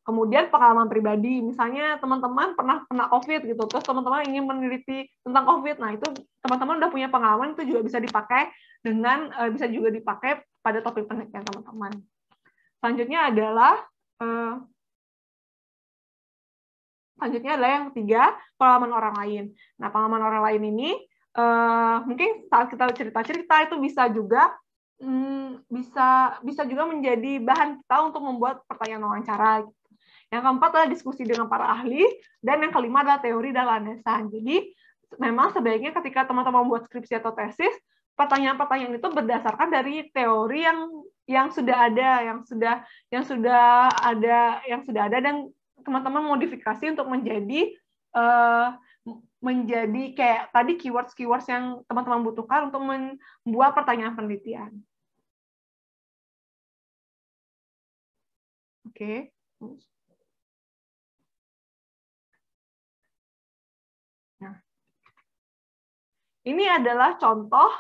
Kemudian pengalaman pribadi, misalnya teman-teman pernah kena COVID gitu, terus teman-teman ingin meneliti tentang COVID, nah itu teman-teman udah punya pengalaman, itu juga bisa dipakai bisa juga dipakai pada topik penelitian teman-teman. Selanjutnya adalah yang ketiga, pengalaman orang lain. Nah, pengalaman orang lain ini mungkin saat kita cerita-cerita itu bisa juga menjadi bahan kita untuk membuat pertanyaan wawancara. Yang keempat adalah diskusi dengan para ahli, dan yang kelima adalah teori dan landasan. Jadi memang sebaiknya ketika teman-teman membuat skripsi atau tesis, pertanyaan-pertanyaan itu berdasarkan dari teori yang sudah ada dan teman-teman modifikasi untuk menjadi kayak tadi keywords yang teman-teman butuhkan untuk membuat pertanyaan penelitian. Oke. Nah, ini adalah contoh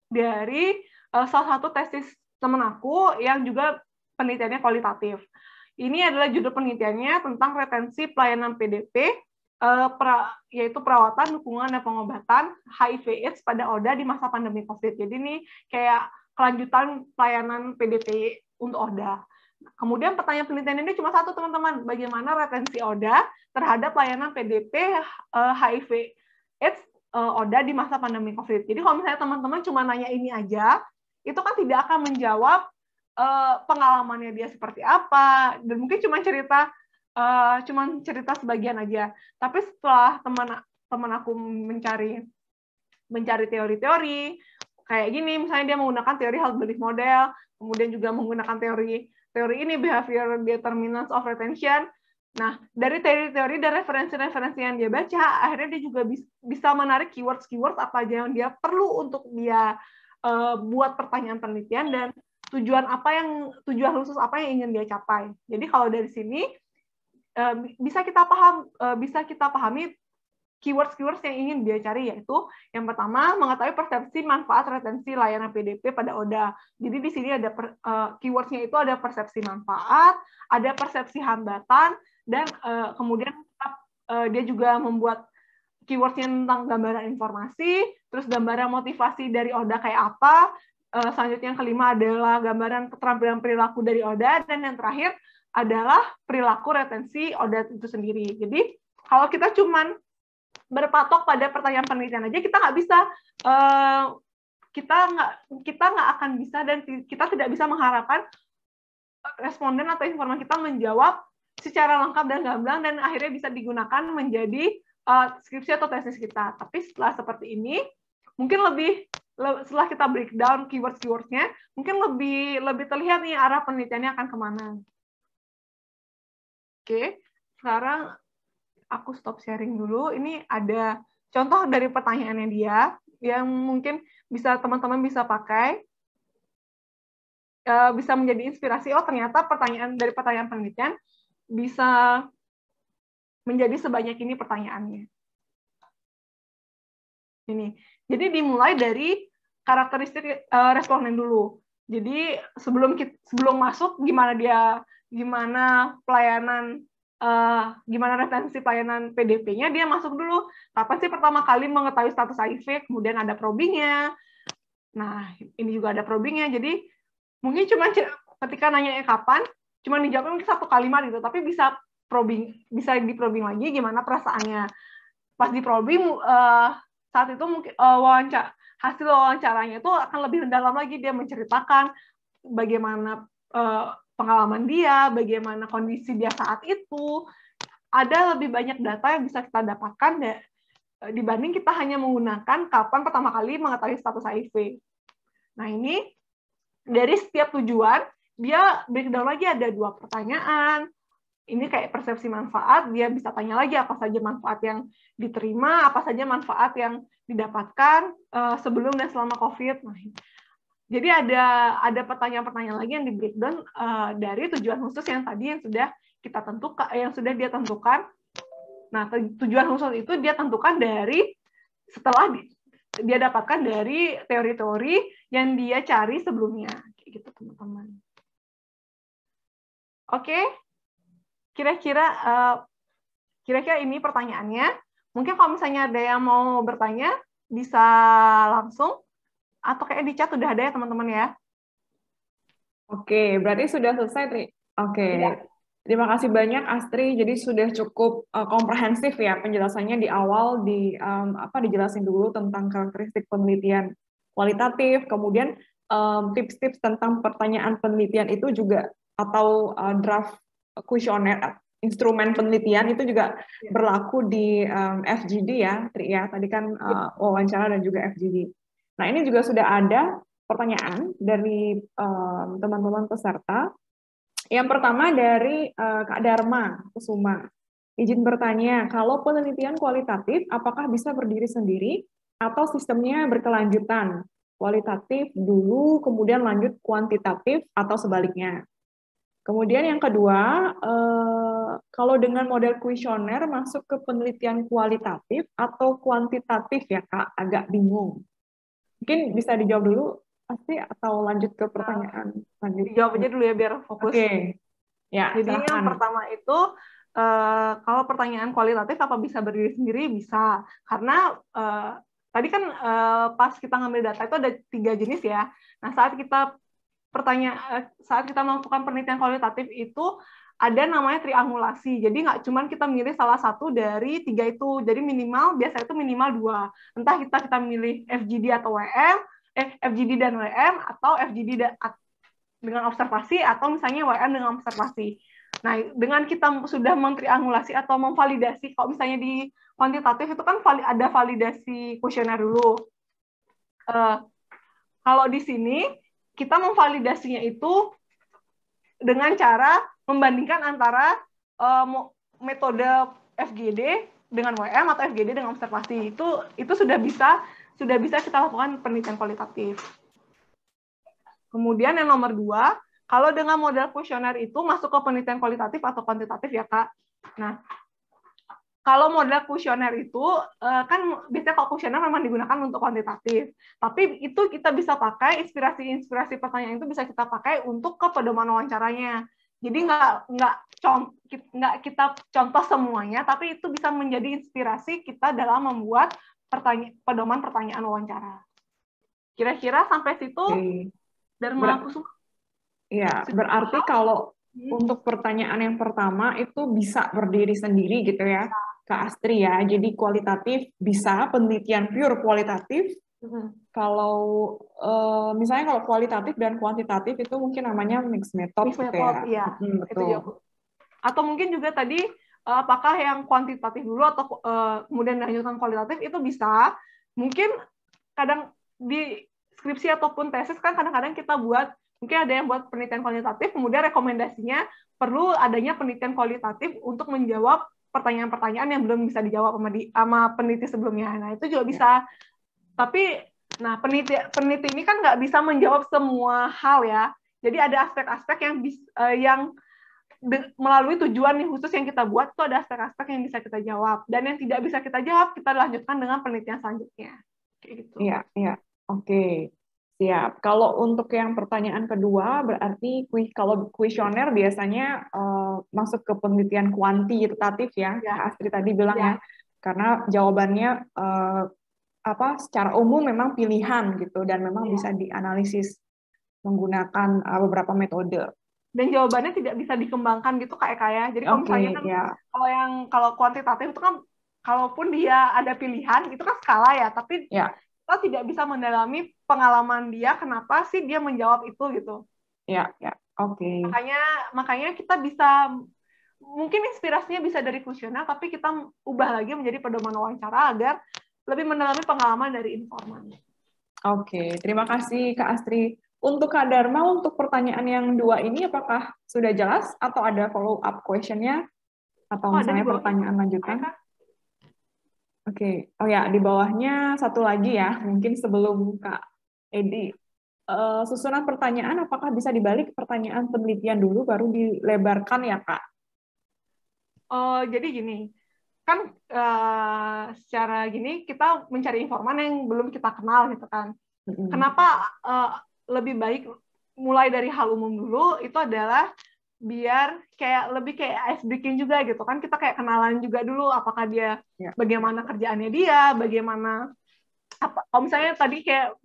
dari salah satu tesis teman aku yang juga penelitiannya kualitatif. Ini adalah judul penelitiannya tentang retensi pelayanan PDP, yaitu perawatan, dukungan, dan pengobatan HIV/AIDS pada ODA di masa pandemi COVID. Jadi ini kayak kelanjutan pelayanan PDP untuk ODA. Kemudian pertanyaan penelitian ini cuma satu, teman-teman. Bagaimana retensi ODA terhadap pelayanan PDP HIV/AIDS ODA di masa pandemi COVID. Jadi kalau misalnya teman-teman cuma nanya ini aja, itu kan tidak akan menjawab pengalamannya dia seperti apa, dan mungkin cuma cerita sebagian aja. Tapi setelah teman aku mencari teori-teori kayak gini, misalnya dia menggunakan teori health belief model, kemudian juga menggunakan teori ini behavior determinants of retention. Nah, dari teori-teori dan referensi-referensi yang dia baca, akhirnya dia juga bisa menarik keywords apa aja yang dia perlu untuk dia buat pertanyaan penelitian, dan tujuan khusus apa yang ingin dia capai. Jadi kalau dari sini bisa kita pahami keywords yang ingin dia cari, yaitu yang pertama mengetahui persepsi manfaat retensi layanan PDP pada ODA. Jadi di sini ada keywords-nya itu ada persepsi manfaat, ada persepsi hambatan, dan kemudian dia juga membuat keywords-nya tentang gambaran informasi, terus gambaran motivasi dari ODA kayak apa. Selanjutnya yang kelima adalah gambaran keterampilan perilaku dari ODA, dan yang terakhir adalah perilaku retensi ODA itu sendiri. Jadi kalau kita cuman berpatok pada pertanyaan penelitian aja, kita nggak bisa, kita nggak akan bisa, dan kita tidak bisa mengharapkan responden atau informan kita menjawab secara lengkap dan gamblang, dan akhirnya bisa digunakan menjadi skripsi atau tesis kita. Tapi setelah seperti ini, mungkin setelah kita breakdown keywords-nya, mungkin lebih terlihat nih arah penelitiannya akan kemana. Oke, sekarang aku stop sharing dulu. Ini ada contoh dari pertanyaannya dia yang mungkin teman-teman bisa pakai, bisa menjadi inspirasi. Oh, ternyata dari pertanyaan penelitian bisa menjadi sebanyak ini pertanyaannya. Ini. Jadi dimulai dari karakteristik responden dulu. Jadi sebelum masuk gimana pelayanan, gimana retensi pelayanan PDP-nya, dia masuk dulu. Kapan sih pertama kali mengetahui status HIV, kemudian ada probingnya. Nah, ini juga ada probingnya. Jadi mungkin cuma ketika nanya kapan, cuma dijawab mungkin 1 kalimat gitu, tapi bisa di-probing lagi gimana perasaannya pas di-probing. Saat itu mungkin hasil wawancaranya itu akan lebih mendalam lagi, dia menceritakan bagaimana pengalaman dia, bagaimana kondisi dia saat itu. Ada lebih banyak data yang bisa kita dapatkan dibanding kita hanya menggunakan kapan pertama kali mengetahui status HIV. Nah, ini dari setiap tujuan, dia breakdown lagi ada 2 pertanyaan. Ini kayak persepsi manfaat, dia bisa tanya lagi apa saja manfaat yang diterima, apa saja manfaat yang didapatkan sebelum dan selama COVID. Nah, jadi ada pertanyaan-pertanyaan lagi yang di breakdown dari tujuan khusus yang tadi yang sudah dia tentukan. Nah, tujuan khusus itu dia tentukan setelah dia dapatkan dari teori-teori yang dia cari sebelumnya, kayak gitu, teman-teman. Oke. Kira-kira ini pertanyaannya. Mungkin kalau misalnya ada yang mau bertanya, bisa langsung, atau kayak di chat udah ada ya, teman-teman ya. Oke, berarti sudah selesai, Tri. Oke. Ya. Terima kasih banyak, Astri. Jadi sudah cukup komprehensif ya penjelasannya di awal, dijelasin dulu tentang karakteristik penelitian kualitatif, kemudian tips-tips tentang pertanyaan penelitian itu juga, atau draft kuesioner, instrumen penelitian itu juga berlaku di FGD ya, Tri ya. Tadi kan wawancara dan juga FGD. Nah, ini juga sudah ada pertanyaan dari teman-teman peserta. Yang pertama dari Kak Dharma Kusuma. Izin bertanya, kalau penelitian kualitatif, apakah bisa berdiri sendiri atau sistemnya berkelanjutan? Kualitatif dulu, kemudian lanjut kuantitatif atau sebaliknya. Kemudian yang kedua, kalau dengan model kuesioner masuk ke penelitian kualitatif atau kuantitatif ya Kak, agak bingung. Mungkin bisa dijawab dulu pasti atau lanjut ke pertanyaan lanjut. Dijawab aja dulu ya biar fokus. Oke. Ya, Jadi silahkan. yang pertama itu kalau pertanyaan kualitatif apa bisa berdiri sendiri, bisa. Karena tadi kan pas kita ngambil data itu ada 3 jenis ya. Nah, saat kita melakukan penelitian kualitatif itu ada namanya triangulasi. Jadi nggak cuma kita milih salah satu dari 3 itu. Jadi biasa itu minimal 2. Entah kita milih FGD atau WM, FGD dan WM, atau FGD dengan observasi, atau misalnya WM dengan observasi. Nah, dengan kita sudah mentriangulasi atau memvalidasi, kalau misalnya di kuantitatif itu kan ada validasi kuesioner dulu. Kalau di sini, kita memvalidasinya itu dengan cara membandingkan antara metode FGD dengan WM atau FGD dengan observasi. Itu sudah bisa kita lakukan penelitian kualitatif. Kemudian yang nomor 2, kalau dengan model kuesioner itu masuk ke penelitian kualitatif atau kuantitatif ya Kak. Nah, kalau model kuesioner itu kan biasanya kalau kuesioner memang digunakan untuk kuantitatif, tapi itu kita bisa pakai inspirasi pertanyaan itu bisa kita pakai untuk ke pedoman wawancaranya. Jadi nggak kita contoh semuanya, tapi itu bisa menjadi inspirasi kita dalam membuat pedoman pertanyaan wawancara. Kira-kira sampai situ. Ya, berarti kalau untuk pertanyaan yang pertama itu bisa berdiri sendiri gitu ya, Kak Astri ya. Jadi kualitatif bisa, penelitian pure kualitatif. Kalau misalnya kalau kualitatif dan kuantitatif itu mungkin namanya mixed method gitu ya. Iya. Betul. Atau mungkin juga tadi apakah yang kuantitatif dulu atau kemudian dilanjutkan kualitatif itu bisa. Mungkin kadang di skripsi ataupun tesis kan kadang-kadang kita mungkin ada yang buat penelitian kualitatif, kemudian rekomendasinya perlu adanya penelitian kualitatif untuk menjawab pertanyaan-pertanyaan yang belum bisa dijawab sama peneliti sebelumnya. Nah, itu juga bisa. Tapi, peneliti ini kan nggak bisa menjawab semua hal ya. Jadi ada aspek-aspek yang melalui tujuan nih khusus yang kita buat, itu ada aspek-aspek yang bisa kita jawab. Dan yang tidak bisa kita jawab, kita lanjutkan dengan penelitian selanjutnya. Kayak gitu. Iya. Oke. Siap. Kalau untuk yang pertanyaan kedua, berarti kalau kuesioner biasanya masuk ke penelitian kuantitatif ya, Kak Astri tadi bilang ya. Karena jawabannya secara umum memang pilihan gitu, dan memang bisa dianalisis menggunakan beberapa metode. Dan jawabannya tidak bisa dikembangkan gitu kayak. Jadi kalau misalnya kan kalau kuantitatif itu kan kalaupun dia ada pilihan itu kan skala ya, tapi kita tidak bisa mendalami pengalaman dia kenapa sih dia menjawab itu gitu. Oke. Makanya kita bisa mungkin inspirasinya bisa dari kuesioner, tapi kita ubah lagi menjadi pedoman wawancara agar lebih mendalami pengalaman dari informan. Oke, terima kasih Kak Astri. Untuk Kak Dharma, untuk pertanyaan yang 2 ini apakah sudah jelas atau ada follow up question-nya atau misalnya pertanyaan lanjutan? Oke. Oh ya, di bawahnya satu lagi ya, mungkin sebelum Kak Edi. Susunan pertanyaan apakah bisa dibalik pertanyaan penelitian dulu baru dilebarkan ya Kak? Jadi gini, kan secara gini kita mencari informan yang belum kita kenal gitu kan. Kenapa lebih baik mulai dari hal umum dulu, itu adalah biar lebih kayak ice breaking juga gitu kan, kita kayak kenalan juga dulu apakah dia bagaimana kerjaannya dia, bagaimana kalau misalnya tadi kayak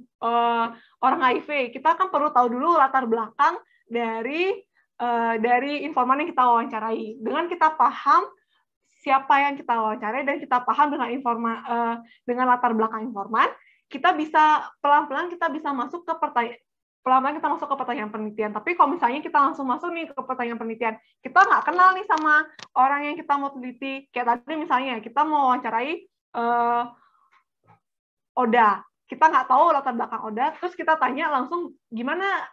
orang HIV, kita kan perlu tahu dulu latar belakang dari informan yang kita wawancarai. Dengan kita paham siapa yang kita wawancarai dan kita paham dengan latar belakang informan, kita bisa pelan-pelan kita bisa masuk ke pertanyaan penelitian. Tapi kalau misalnya kita langsung masuk nih ke pertanyaan penelitian, kita nggak kenal nih sama orang yang kita mau teliti. Kayak tadi misalnya kita mau wawancarai Oda, kita nggak tahu latar belakang Oda, terus kita tanya langsung gimana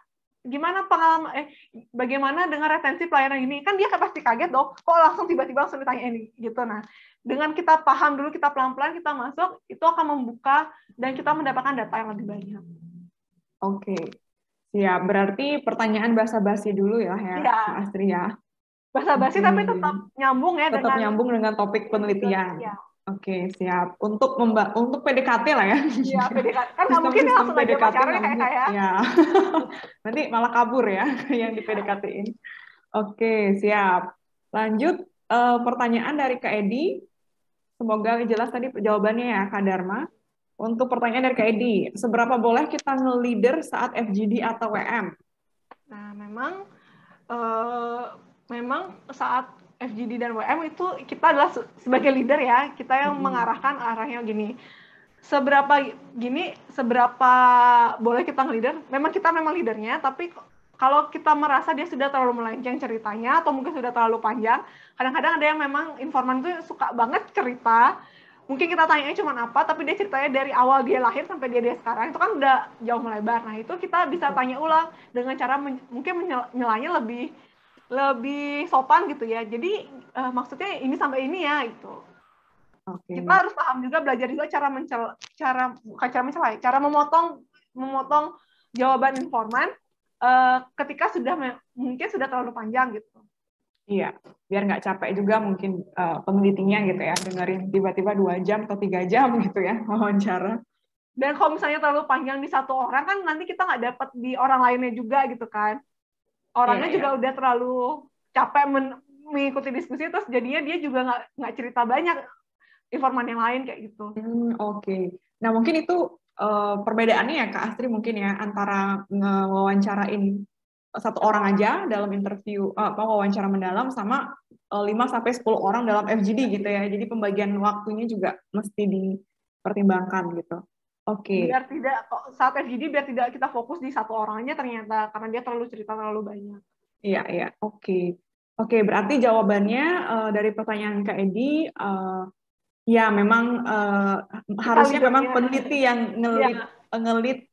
gimana pengalaman bagaimana dengan retensi pelayanan ini? Kan dia pasti kaget dong, kok langsung tiba-tiba langsung ditanya ini gitu. Nah, dengan kita paham dulu, kita pelan-pelan kita masuk, itu akan membuka dan kita mendapatkan data yang lebih banyak. Oke. Ya, berarti pertanyaan basa-basi dulu ya, Ya. Kak Astri ya. Basa-basi tapi tetap nyambung ya tetap nyambung dengan topik penelitian. Ya. Oke, siap. Untuk PDKT lah ya. Iya, PDKT. Kan nggak mungkin langsung aja pacaran kayak saya. Ya. Nanti malah kabur ya yang di PDKT-in. Oke, siap. Lanjut pertanyaan dari Kak Edi. Semoga jelas tadi jawabannya ya, Kak Dharma. Untuk pertanyaan dari Kak Edi, seberapa boleh kita nge-leader saat FGD atau WM? Nah, memang saat FGD dan WM itu kita adalah sebagai leader ya, kita yang mengarahkan arahnya gini. Seberapa boleh kita nge-leader? Memang kita leadernya, tapi kalau kita merasa dia sudah terlalu melenceng ceritanya atau mungkin sudah terlalu panjang, kadang-kadang ada yang memang informan itu suka banget cerita. Mungkin kita tanya cuma apa, tapi dia ceritanya dari awal dia lahir sampai dia sekarang, itu kan udah jauh melebar. Nah, itu kita bisa tanya ulang dengan cara mungkin nyelanya lebih sopan gitu ya. Jadi maksudnya ini sampai ini ya gitu. Okay. Kita harus paham juga, belajar juga cara memotong jawaban informan ketika mungkin sudah terlalu panjang gitu. Iya, biar nggak capek juga mungkin penelitinya gitu ya, dengerin tiba-tiba 2 jam atau 3 jam gitu ya wawancara. Dan kalau misalnya terlalu panjang di satu orang kan nanti kita nggak dapat di orang lainnya juga gitu kan. Orangnya juga udah terlalu capek mengikuti diskusi, terus jadinya dia juga nggak cerita banyak informan yang lain kayak gitu. Oke. Nah mungkin itu perbedaannya ya Kak Astri mungkin ya antara ngewawancarain satu orang aja dalam interview wawancara mendalam sama 5-10 orang dalam FGD gitu ya. Jadi pembagian waktunya juga mesti dipertimbangkan gitu. Oke. Biar tidak saat FGD biar tidak kita fokus di satu orang aja ternyata karena dia terlalu cerita terlalu banyak. Iya. Oke. Berarti jawabannya dari pertanyaan Kak Edi ya memang harusnya memang peneliti yang ngelit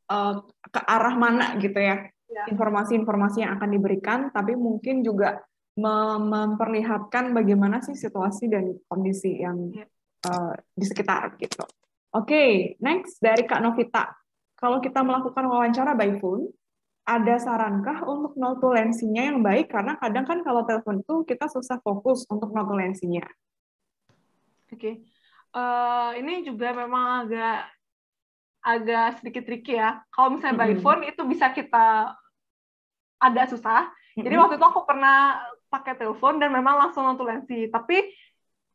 ke arah mana gitu ya. Informasi-informasi yang akan diberikan, tapi mungkin juga memperlihatkan bagaimana sih situasi dan kondisi yang di sekitar gitu. Oke, next dari Kak Novita. Kalau kita melakukan wawancara by phone, ada sarankah untuk notulensinya yang baik? Karena kadang kan kalau telepon itu kita susah fokus untuk notulensinya. Oke. Ini juga memang agak sedikit tricky ya. Kalau misalnya by phone itu bisa kita agak susah. Jadi waktu itu aku pernah pakai telepon dan memang langsung notulensi. Tapi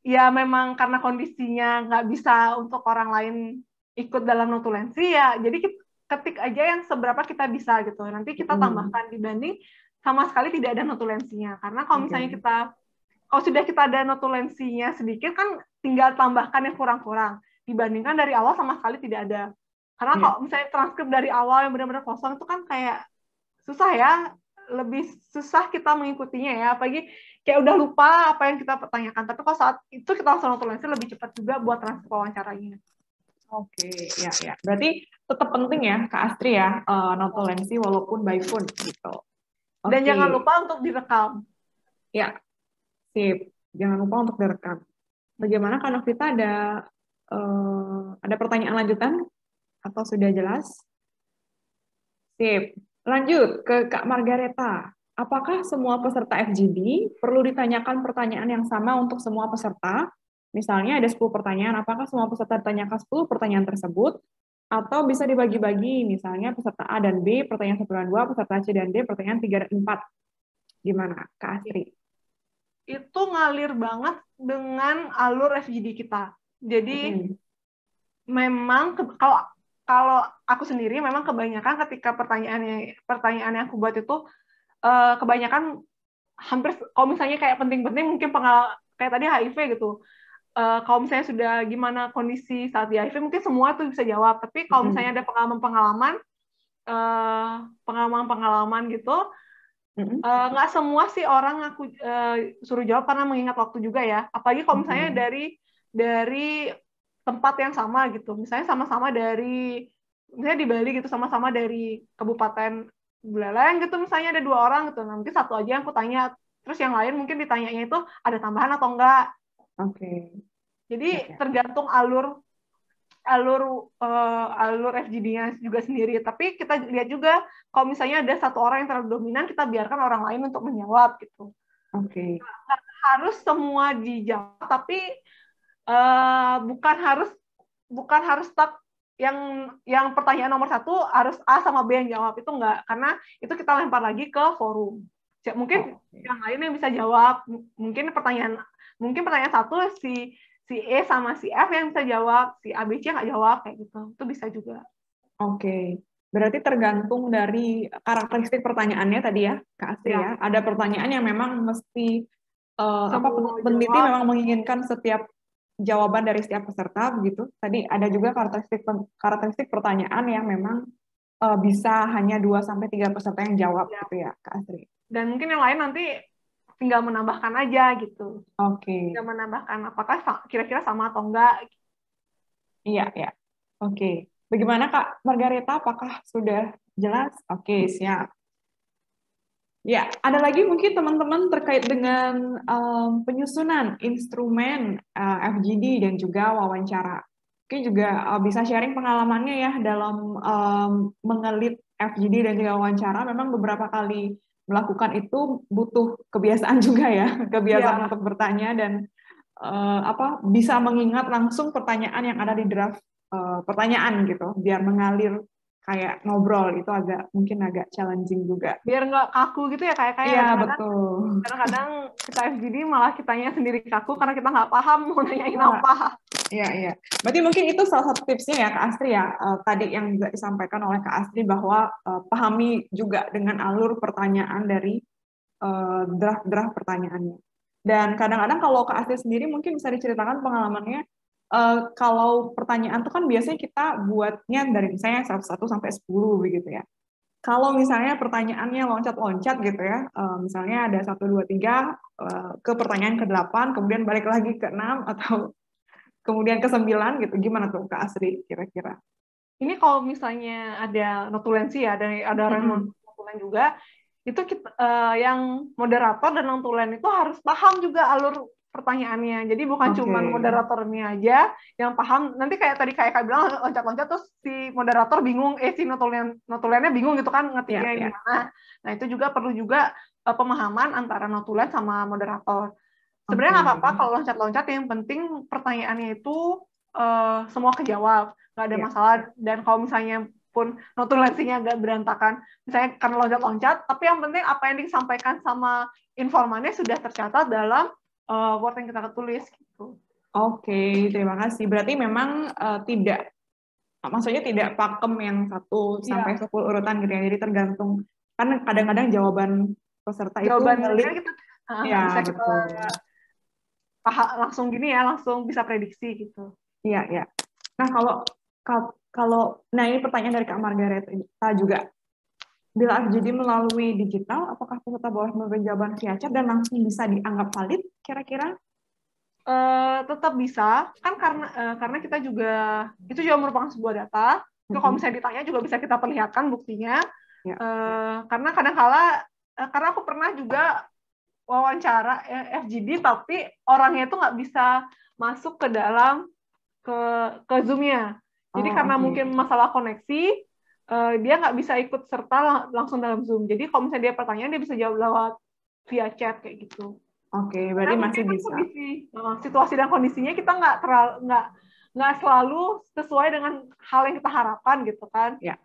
ya memang karena kondisinya nggak bisa untuk orang lain ikut dalam notulensi ya. Jadi ketik aja yang seberapa kita bisa gitu. Nanti kita tambahkan dibanding sama sekali tidak ada notulensinya. Karena kalau misalnya kalau sudah kita ada notulensinya sedikit kan tinggal tambahkan yang kurang-kurang. Dibandingkan dari awal sama sekali tidak ada. Karena kalau misalnya transkrip dari awal yang benar-benar kosong itu kan kayak susah ya, lebih susah kita mengikutinya ya, apalagi kayak udah lupa apa yang kita pertanyakan. Tapi kalau saat itu kita langsung notulensi lebih cepat juga buat transkrip wawancaranya. Oke, ya. Berarti tetap penting ya Kak Astri ya, notulensi walaupun by phone gitu. Dan jangan lupa untuk direkam. Ya, sip. Jangan lupa untuk direkam. Bagaimana Kak Novita, ada pertanyaan lanjutan atau sudah jelas? Sip. Lanjut ke Kak Margareta. Apakah semua peserta FGD perlu ditanyakan pertanyaan yang sama untuk semua peserta? Misalnya ada 10 pertanyaan, apakah semua peserta ditanyakan 10 pertanyaan tersebut? Atau bisa dibagi-bagi, misalnya peserta A dan B, pertanyaan 1 dan 2, peserta C dan D, pertanyaan 3 dan 4. Gimana, Kak Astri? Itu ngalir banget dengan alur FGD kita. Jadi, memang kalau aku sendiri memang kebanyakan ketika pertanyaan yang aku buat itu kebanyakan hampir kalau misalnya kayak penting-penting mungkin kayak tadi HIV gitu. Kalau misalnya sudah gimana kondisi saat di HIV mungkin semua tuh bisa jawab. Tapi kalau misalnya ada pengalaman gitu, nggak semua sih orang aku suruh jawab karena mengingat waktu juga ya. Apalagi kalau misalnya dari tempat yang sama gitu, misalnya sama-sama misalnya di Bali gitu, sama-sama dari kabupaten belalang gitu, misalnya ada 2 orang gitu, nanti satu aja yang aku tanya, terus yang lain mungkin ditanyanya itu ada tambahan atau enggak. Oke. Ya, Jadi ya. tergantung alur alur FGD-nya juga sendiri. Tapi kita lihat juga kalau misalnya ada satu orang yang terlalu dominan, kita biarkan orang lain untuk menjawab gitu. Oke. Harus semua dijawab, tapi bukan harus stuck yang pertanyaan nomor 1 harus A sama B yang jawab, itu enggak, karena itu kita lempar lagi ke forum. Mungkin Oh, oke. yang lain yang bisa jawab, mungkin pertanyaan 1 si E sama si F yang bisa jawab, si A B C nggak jawab kayak gitu, itu bisa juga. Oke. Berarti tergantung dari karakteristik pertanyaannya tadi ya, Kak Astri Ya, ya. Ada pertanyaan yang memang mesti semua peneliti jawab. memang menginginkan setiap jawaban dari setiap peserta begitu. Tadi ada juga karakteristik pertanyaan yang memang bisa hanya 2 sampai 3 peserta yang jawab Ya. gitu ya, Kak Astri. Dan mungkin yang lain nanti tinggal menambahkan aja gitu. Oke. Tinggal menambahkan apakah kira-kira sama atau enggak. Iya, ya. Oke. Bagaimana Kak Margareta? Apakah sudah jelas? Oke, siap. Ya, ada lagi mungkin teman-teman terkait dengan penyusunan instrumen FGD dan juga wawancara. Mungkin juga bisa sharing pengalamannya ya dalam mengelit FGD dan juga wawancara. Memang beberapa kali melakukan itu butuh kebiasaan juga ya, kebiasaan Ya, untuk bertanya dan bisa mengingat langsung pertanyaan yang ada di draft pertanyaan gitu, biar mengalir kayak ngobrol itu mungkin agak challenging juga. biar nggak kaku gitu ya, kayak Iya, kadang-kadang betul. kadang-kadang kita FGD malah kitanya sendiri kaku karena kita nggak paham mau nanyain Wah, apa. iya, iya. Berarti mungkin itu salah satu tipsnya ya, Kak Astri ya. Tadi yang juga disampaikan oleh Kak Astri bahwa pahami juga dengan alur pertanyaan dari draft-draft pertanyaannya. Dan kadang-kadang kalau Kak Astri sendiri mungkin bisa diceritakan pengalamannya, kalau pertanyaan itu kan biasanya kita buatnya dari misalnya 1 sampai 10 begitu ya. Kalau misalnya pertanyaannya loncat-loncat gitu ya, misalnya ada 1, 2, 3, ke pertanyaan ke-8, kemudian balik lagi ke-6, atau kemudian ke-9 gitu, gimana tuh Kak Asri kira-kira? Ini kalau misalnya ada notulensi ya, ada orang Mm-mm. notulen juga, itu yang moderator dan notulen itu harus paham juga alur pertanyaannya. Jadi bukan Oke. cuma moderatornya aja yang paham. Nanti kayak tadi kayak bilang loncat-loncat terus si moderator bingung, si notulennya bingung gitu kan Ya, ngetiknya ya. gimana. Nah itu juga perlu juga pemahaman antara notulen sama moderator. Sebenarnya Oke. nggak apa-apa kalau loncat-loncat, yang penting pertanyaannya itu semua kejawab, nggak ada Ya. masalah. Dan kalau misalnya pun notulensinya agak berantakan, misalnya karena loncat-loncat, tapi yang penting apa yang disampaikan sama informannya sudah tercatat dalam word yang kita tulis gitu. Oke, terima kasih. Berarti memang tidak, maksudnya tidak pakem yang 1 sampai Iya, 10 urutan gitu ya. Jadi tergantung, kan kadang-kadang jawaban peserta itu jawabannya ngelit. kita Ya, nggak bisa kita betul. langsung gini ya, langsung bisa prediksi gitu. Iya, ya. Nah, kalau nah ini pertanyaan dari Kak Margareta juga. Bila FGD melalui digital, apakah peserta boleh memberi jawaban via chat dan langsung bisa dianggap valid kira-kira? Tetap bisa kan, karena kita juga itu juga merupakan sebuah data. Itu kalau Mm-mm. misalnya ditanya juga bisa kita perlihatkan buktinya. Ya. Karena kadang-kala karena aku pernah juga wawancara FGD tapi orangnya itu nggak bisa masuk ke dalam ke Zoom-nya. Jadi Oh, karena oke. mungkin masalah koneksi, dia nggak bisa ikut serta langsung dalam Zoom. Jadi kalau misalnya dia pertanyaan, dia bisa jawab lewat via chat kayak gitu. Oke, Karena berarti masih mungkin kan bisa. situasi dan kondisinya kita nggak selalu sesuai dengan hal yang kita harapkan gitu kan. Ya.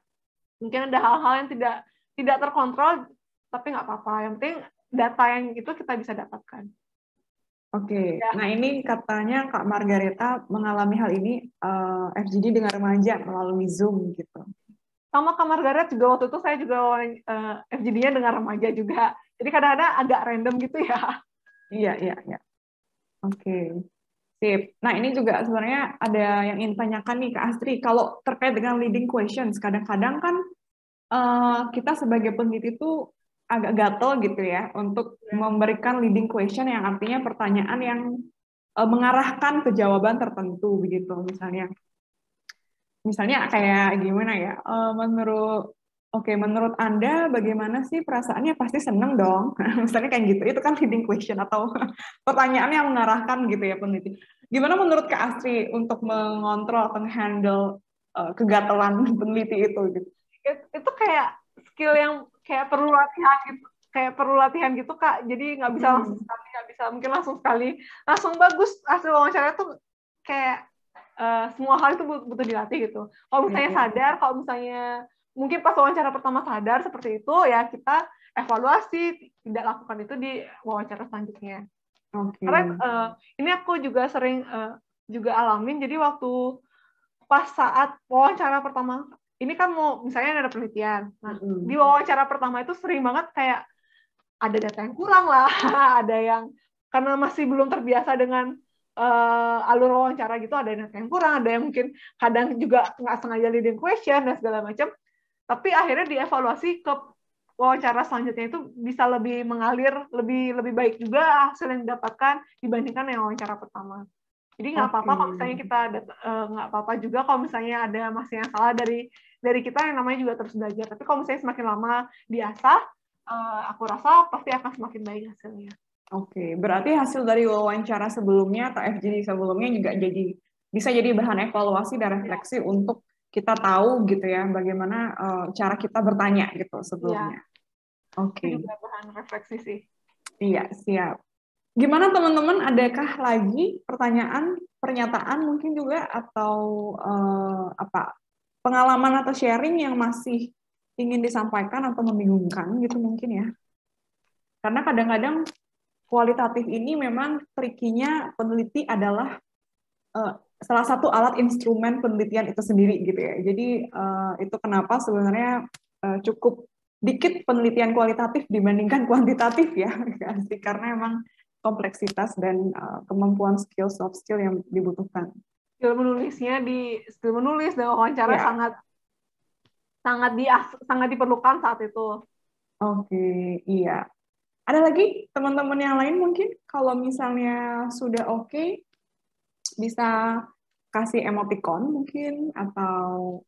Mungkin ada hal-hal yang tidak tidak terkontrol, tapi nggak apa-apa. Yang penting data yang itu kita bisa dapatkan. Oke. Ya, Nah, ini katanya Kak Margareta mengalami hal ini FGD dengan remaja melalui Zoom gitu. sama Kak Margaret juga waktu itu saya juga FGD-nya dengan remaja juga. Jadi kadang-kadang agak random gitu ya. Iya, iya, iya. Oke. Sip. Nah, ini juga sebenarnya ada yang ingin tanyakan nih Kak Astri. Kalau terkait dengan leading questions, kadang-kadang kan kita sebagai peneliti itu agak gatel gitu ya untuk memberikan leading question yang artinya pertanyaan yang mengarahkan ke jawaban tertentu begitu. Misalnya kayak gimana ya? Menurut Oke, menurut Anda bagaimana sih perasaannya? Pasti seneng dong. Misalnya kayak gitu, itu kan leading question atau pertanyaan yang mengarahkan gitu ya peneliti. Gimana menurut Kak Astri untuk mengontrol atau handle kegatelan peneliti itu gitu? Itu kayak skill yang kayak perlu latihan gitu, Kak. Jadi nggak bisa langsung sekali, nggak bisa mungkin langsung sekali langsung bagus hasil wawancara tuh, kayak semua hal itu butuh dilatih gitu. Kalau misalnya sadar, kalau misalnya mungkin pas wawancara pertama sadar seperti itu, ya kita evaluasi, tidak lakukan itu di wawancara selanjutnya. Karena ini aku juga sering juga alamin. Jadi waktu pas saat wawancara pertama, ini kan mau misalnya ada penelitian. Nah, di wawancara pertama itu sering banget kayak ada data yang kurang lah, ada yang karena masih belum terbiasa dengan alur wawancara gitu, ada data yang kurang, ada yang mungkin kadang juga nggak sengaja leading question dan segala macam. Tapi akhirnya dievaluasi ke wawancara selanjutnya itu bisa lebih mengalir, lebih baik juga hasil yang didapatkan dibandingkan yang wawancara pertama. Jadi nggak apa-apa kalau misalnya kita nggak apa-apa juga kalau misalnya ada masih yang salah dari kita, yang namanya juga terus belajar. Tapi kalau misalnya semakin lama diasah, aku rasa pasti akan semakin baik hasilnya. Oke, berarti hasil dari wawancara sebelumnya atau FGD sebelumnya juga bisa jadi bahan evaluasi dan refleksi untuk kita tahu gitu ya bagaimana cara kita bertanya gitu sebelumnya. Oke. Itu juga bahan refleksi sih. Iya, siap. Gimana teman-teman, adakah lagi pertanyaan, pernyataan mungkin juga atau pengalaman atau sharing yang masih ingin disampaikan atau membingungkan gitu mungkin ya? Karena kadang-kadang kualitatif ini memang trikinya peneliti adalah salah satu alat instrumen penelitian itu sendiri gitu ya. Jadi itu kenapa sebenarnya cukup dikit penelitian kualitatif dibandingkan kuantitatif ya, karena emang kompleksitas dan kemampuan soft skill yang dibutuhkan. Skill menulis dan wawancara sangat diperlukan saat itu. Oke, iya. Ada lagi teman-teman yang lain mungkin kalau misalnya sudah oke, bisa kasih emoticon mungkin atau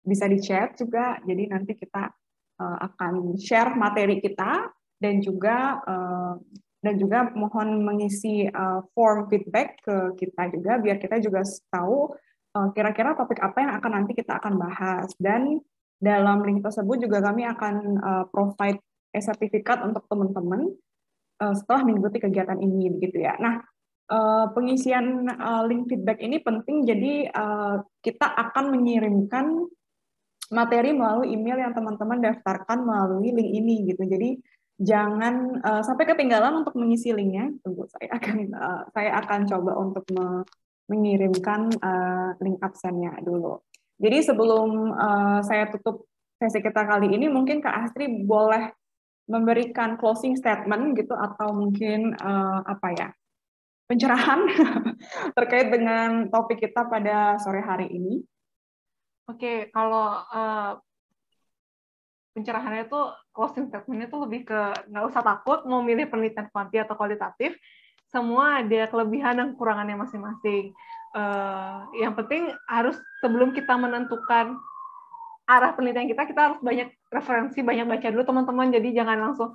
bisa di chat juga. Jadi nanti kita akan share materi kita dan juga mohon mengisi form feedback ke kita juga biar kita juga tahu kira-kira topik apa yang akan nanti kita akan bahas. Dan dalam link tersebut juga kami akan provide sertifikat untuk teman-teman setelah mengikuti kegiatan ini begitu ya. Nah, pengisian link feedback ini penting, jadi kita akan mengirimkan materi melalui email yang teman-teman daftarkan melalui link ini gitu. Jadi jangan sampai ketinggalan untuk mengisi linknya. Tunggu, saya akan coba untuk mengirimkan link absennya dulu. Jadi sebelum saya tutup sesi kita kali ini, mungkin Kak Astri boleh memberikan closing statement gitu atau mungkin pencerahan terkait dengan topik kita pada sore hari ini. Oke, kalau pencerahannya itu closing statement-nya itu lebih ke nggak usah takut mau milih penelitian kuanti atau kualitatif, semua ada kelebihan dan kekurangannya masing-masing. Yang penting harus sebelum kita menentukan arah penelitian kita harus banyak referensi, banyak baca dulu teman-teman. Jadi jangan langsung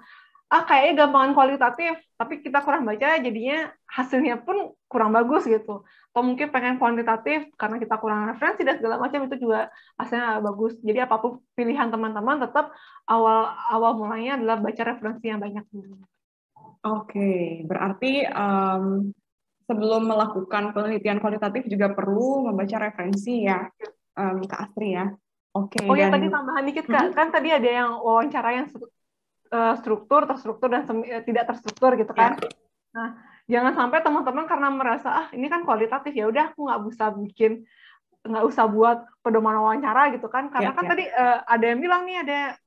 kayaknya gampangan kualitatif, tapi kita kurang baca, jadinya hasilnya pun kurang bagus gitu. Atau mungkin pengen kuantitatif, karena kita kurang referensi dan segala macam, itu juga hasilnya bagus. Jadi apapun pilihan teman-teman, tetap awal mulanya adalah baca referensi yang banyak dulu. Oke, berarti sebelum melakukan penelitian kualitatif juga perlu membaca referensi ya, Kak Astri ya. Oke. Oh ya, tadi tambahan dikit Kak, kan tadi ada yang wawancara yang struktur, terstruktur, dan tidak terstruktur gitu kan. Yeah. Nah, jangan sampai teman-teman karena merasa ini kan kualitatif, ya udah aku nggak usah buat pedoman wawancara gitu kan, karena kan tadi ada yang bilang nih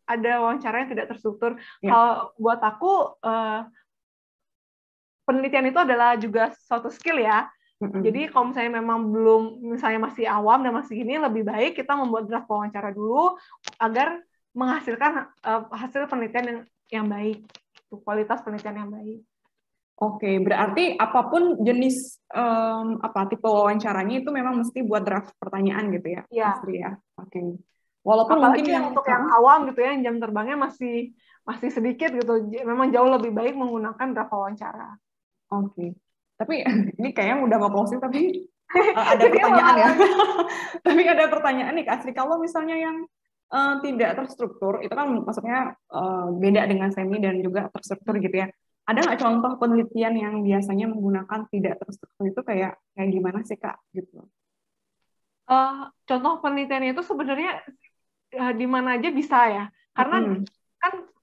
ada wawancara yang tidak terstruktur. Kalau buat aku penelitian itu adalah juga suatu skill ya. Jadi kalau misalnya memang misalnya masih awam dan masih gini, lebih baik kita membuat draft wawancara dulu agar menghasilkan hasil penelitian yang baik, kualitas penelitian yang baik. Oke, berarti apapun jenis tipe wawancaranya itu memang mesti buat draft pertanyaan gitu ya, Iya. Astri ya. Oke. Walaupun mungkin Apalagi yang untuk yang awam gitu ya, yang jam terbangnya masih sedikit gitu. Memang jauh lebih baik menggunakan draft wawancara. Oke. Tapi ini kayaknya udah mau closing, tapi ada pertanyaan ya. Tapi ada pertanyaan nih Kak Asri, kalau misalnya yang tidak terstruktur, itu kan maksudnya beda dengan semi dan juga terstruktur gitu ya. Ada nggak contoh penelitian yang biasanya menggunakan tidak terstruktur itu kayak gimana sih Kak? Gitu. Contoh penelitian itu sebenarnya di mana aja bisa ya.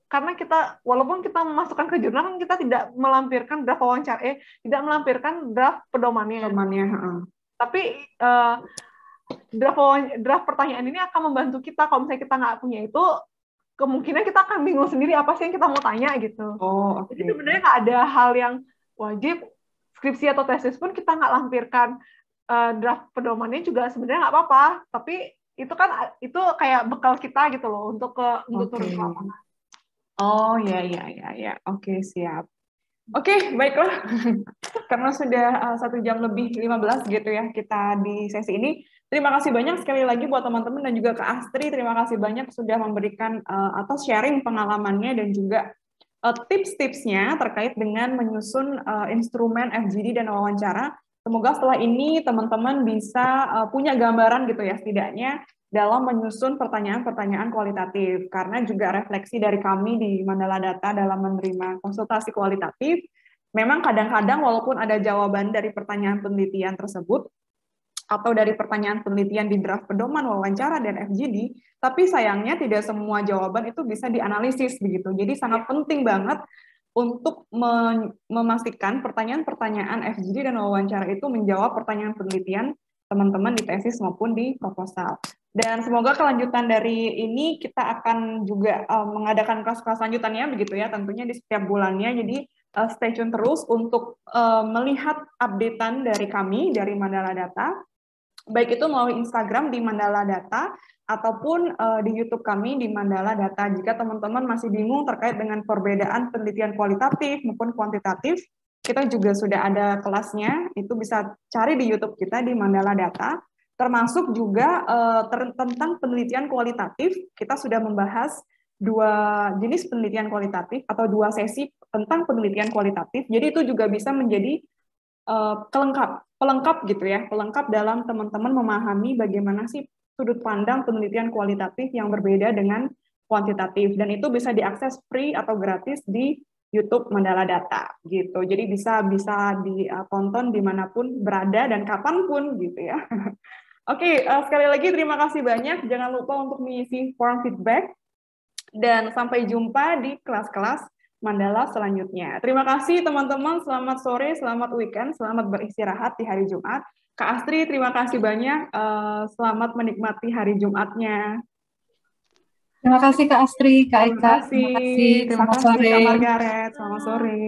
Karena kita walaupun kita memasukkan ke jurnal kan kita tidak melampirkan draft wawancara, tidak melampirkan draft pedomannya. Tapi draft pertanyaan ini akan membantu kita kalau misalnya kita nggak punya itu, kemungkinan kita akan bingung sendiri apa sih yang kita mau tanya gitu. Jadi sebenarnya nggak ada hal yang wajib, skripsi atau tesis pun kita nggak lampirkan draft pedomannya juga sebenarnya nggak apa-apa. Tapi itu kayak bekal kita gitu loh untuk turun ke lapangan. Oh ya. Oke, siap. Oke, baiklah. Karena sudah 1 jam lebih 15 gitu ya kita di sesi ini. Terima kasih banyak sekali lagi buat teman-teman dan juga Kak Astri. Terima kasih banyak sudah memberikan atau sharing pengalamannya dan juga tips-tipsnya terkait dengan menyusun instrumen FGD dan wawancara. Semoga setelah ini teman-teman bisa punya gambaran gitu ya, setidaknya dalam menyusun pertanyaan-pertanyaan kualitatif. Karena juga refleksi dari kami di Mandala Data dalam menerima konsultasi kualitatif, memang kadang-kadang walaupun ada jawaban dari pertanyaan penelitian tersebut, atau dari pertanyaan penelitian di draft pedoman wawancara dan FGD, tapi sayangnya tidak semua jawaban itu bisa dianalisis begitu. Jadi sangat penting banget untuk memastikan pertanyaan-pertanyaan FGD dan wawancara itu menjawab pertanyaan penelitian teman-teman di tesis maupun di proposal. Dan semoga kelanjutan dari ini kita akan juga mengadakan kelas-kelas lanjutannya begitu ya, tentunya di setiap bulannya. Jadi stay tune terus untuk melihat updatean dari kami dari Mandala Data, baik itu melalui Instagram di Mandala Data ataupun di YouTube kami di Mandala Data. Jika teman-teman masih bingung terkait dengan perbedaan penelitian kualitatif maupun kuantitatif, kita juga sudah ada kelasnya, itu bisa cari di YouTube kita di Mandala Data. Termasuk juga tentang penelitian kualitatif, kita sudah membahas 2 jenis penelitian kualitatif atau 2 sesi tentang penelitian kualitatif. Jadi itu juga bisa menjadi pelengkap gitu ya, pelengkap dalam teman-teman memahami bagaimana sih sudut pandang penelitian kualitatif yang berbeda dengan kuantitatif, dan itu bisa diakses free atau gratis di YouTube Mandala Data gitu. Jadi bisa ditonton dimanapun berada dan kapanpun gitu ya. Oke, sekali lagi terima kasih banyak. Jangan lupa untuk mengisi form feedback dan sampai jumpa di kelas-kelas Mandala selanjutnya. Terima kasih teman-teman, selamat sore, selamat weekend, selamat beristirahat di hari Jumat. Kak Astri, terima kasih banyak, selamat menikmati hari Jumatnya. Terima kasih Kak Astri, Kak Eka. Terima kasih Kak Margaret, selamat sore.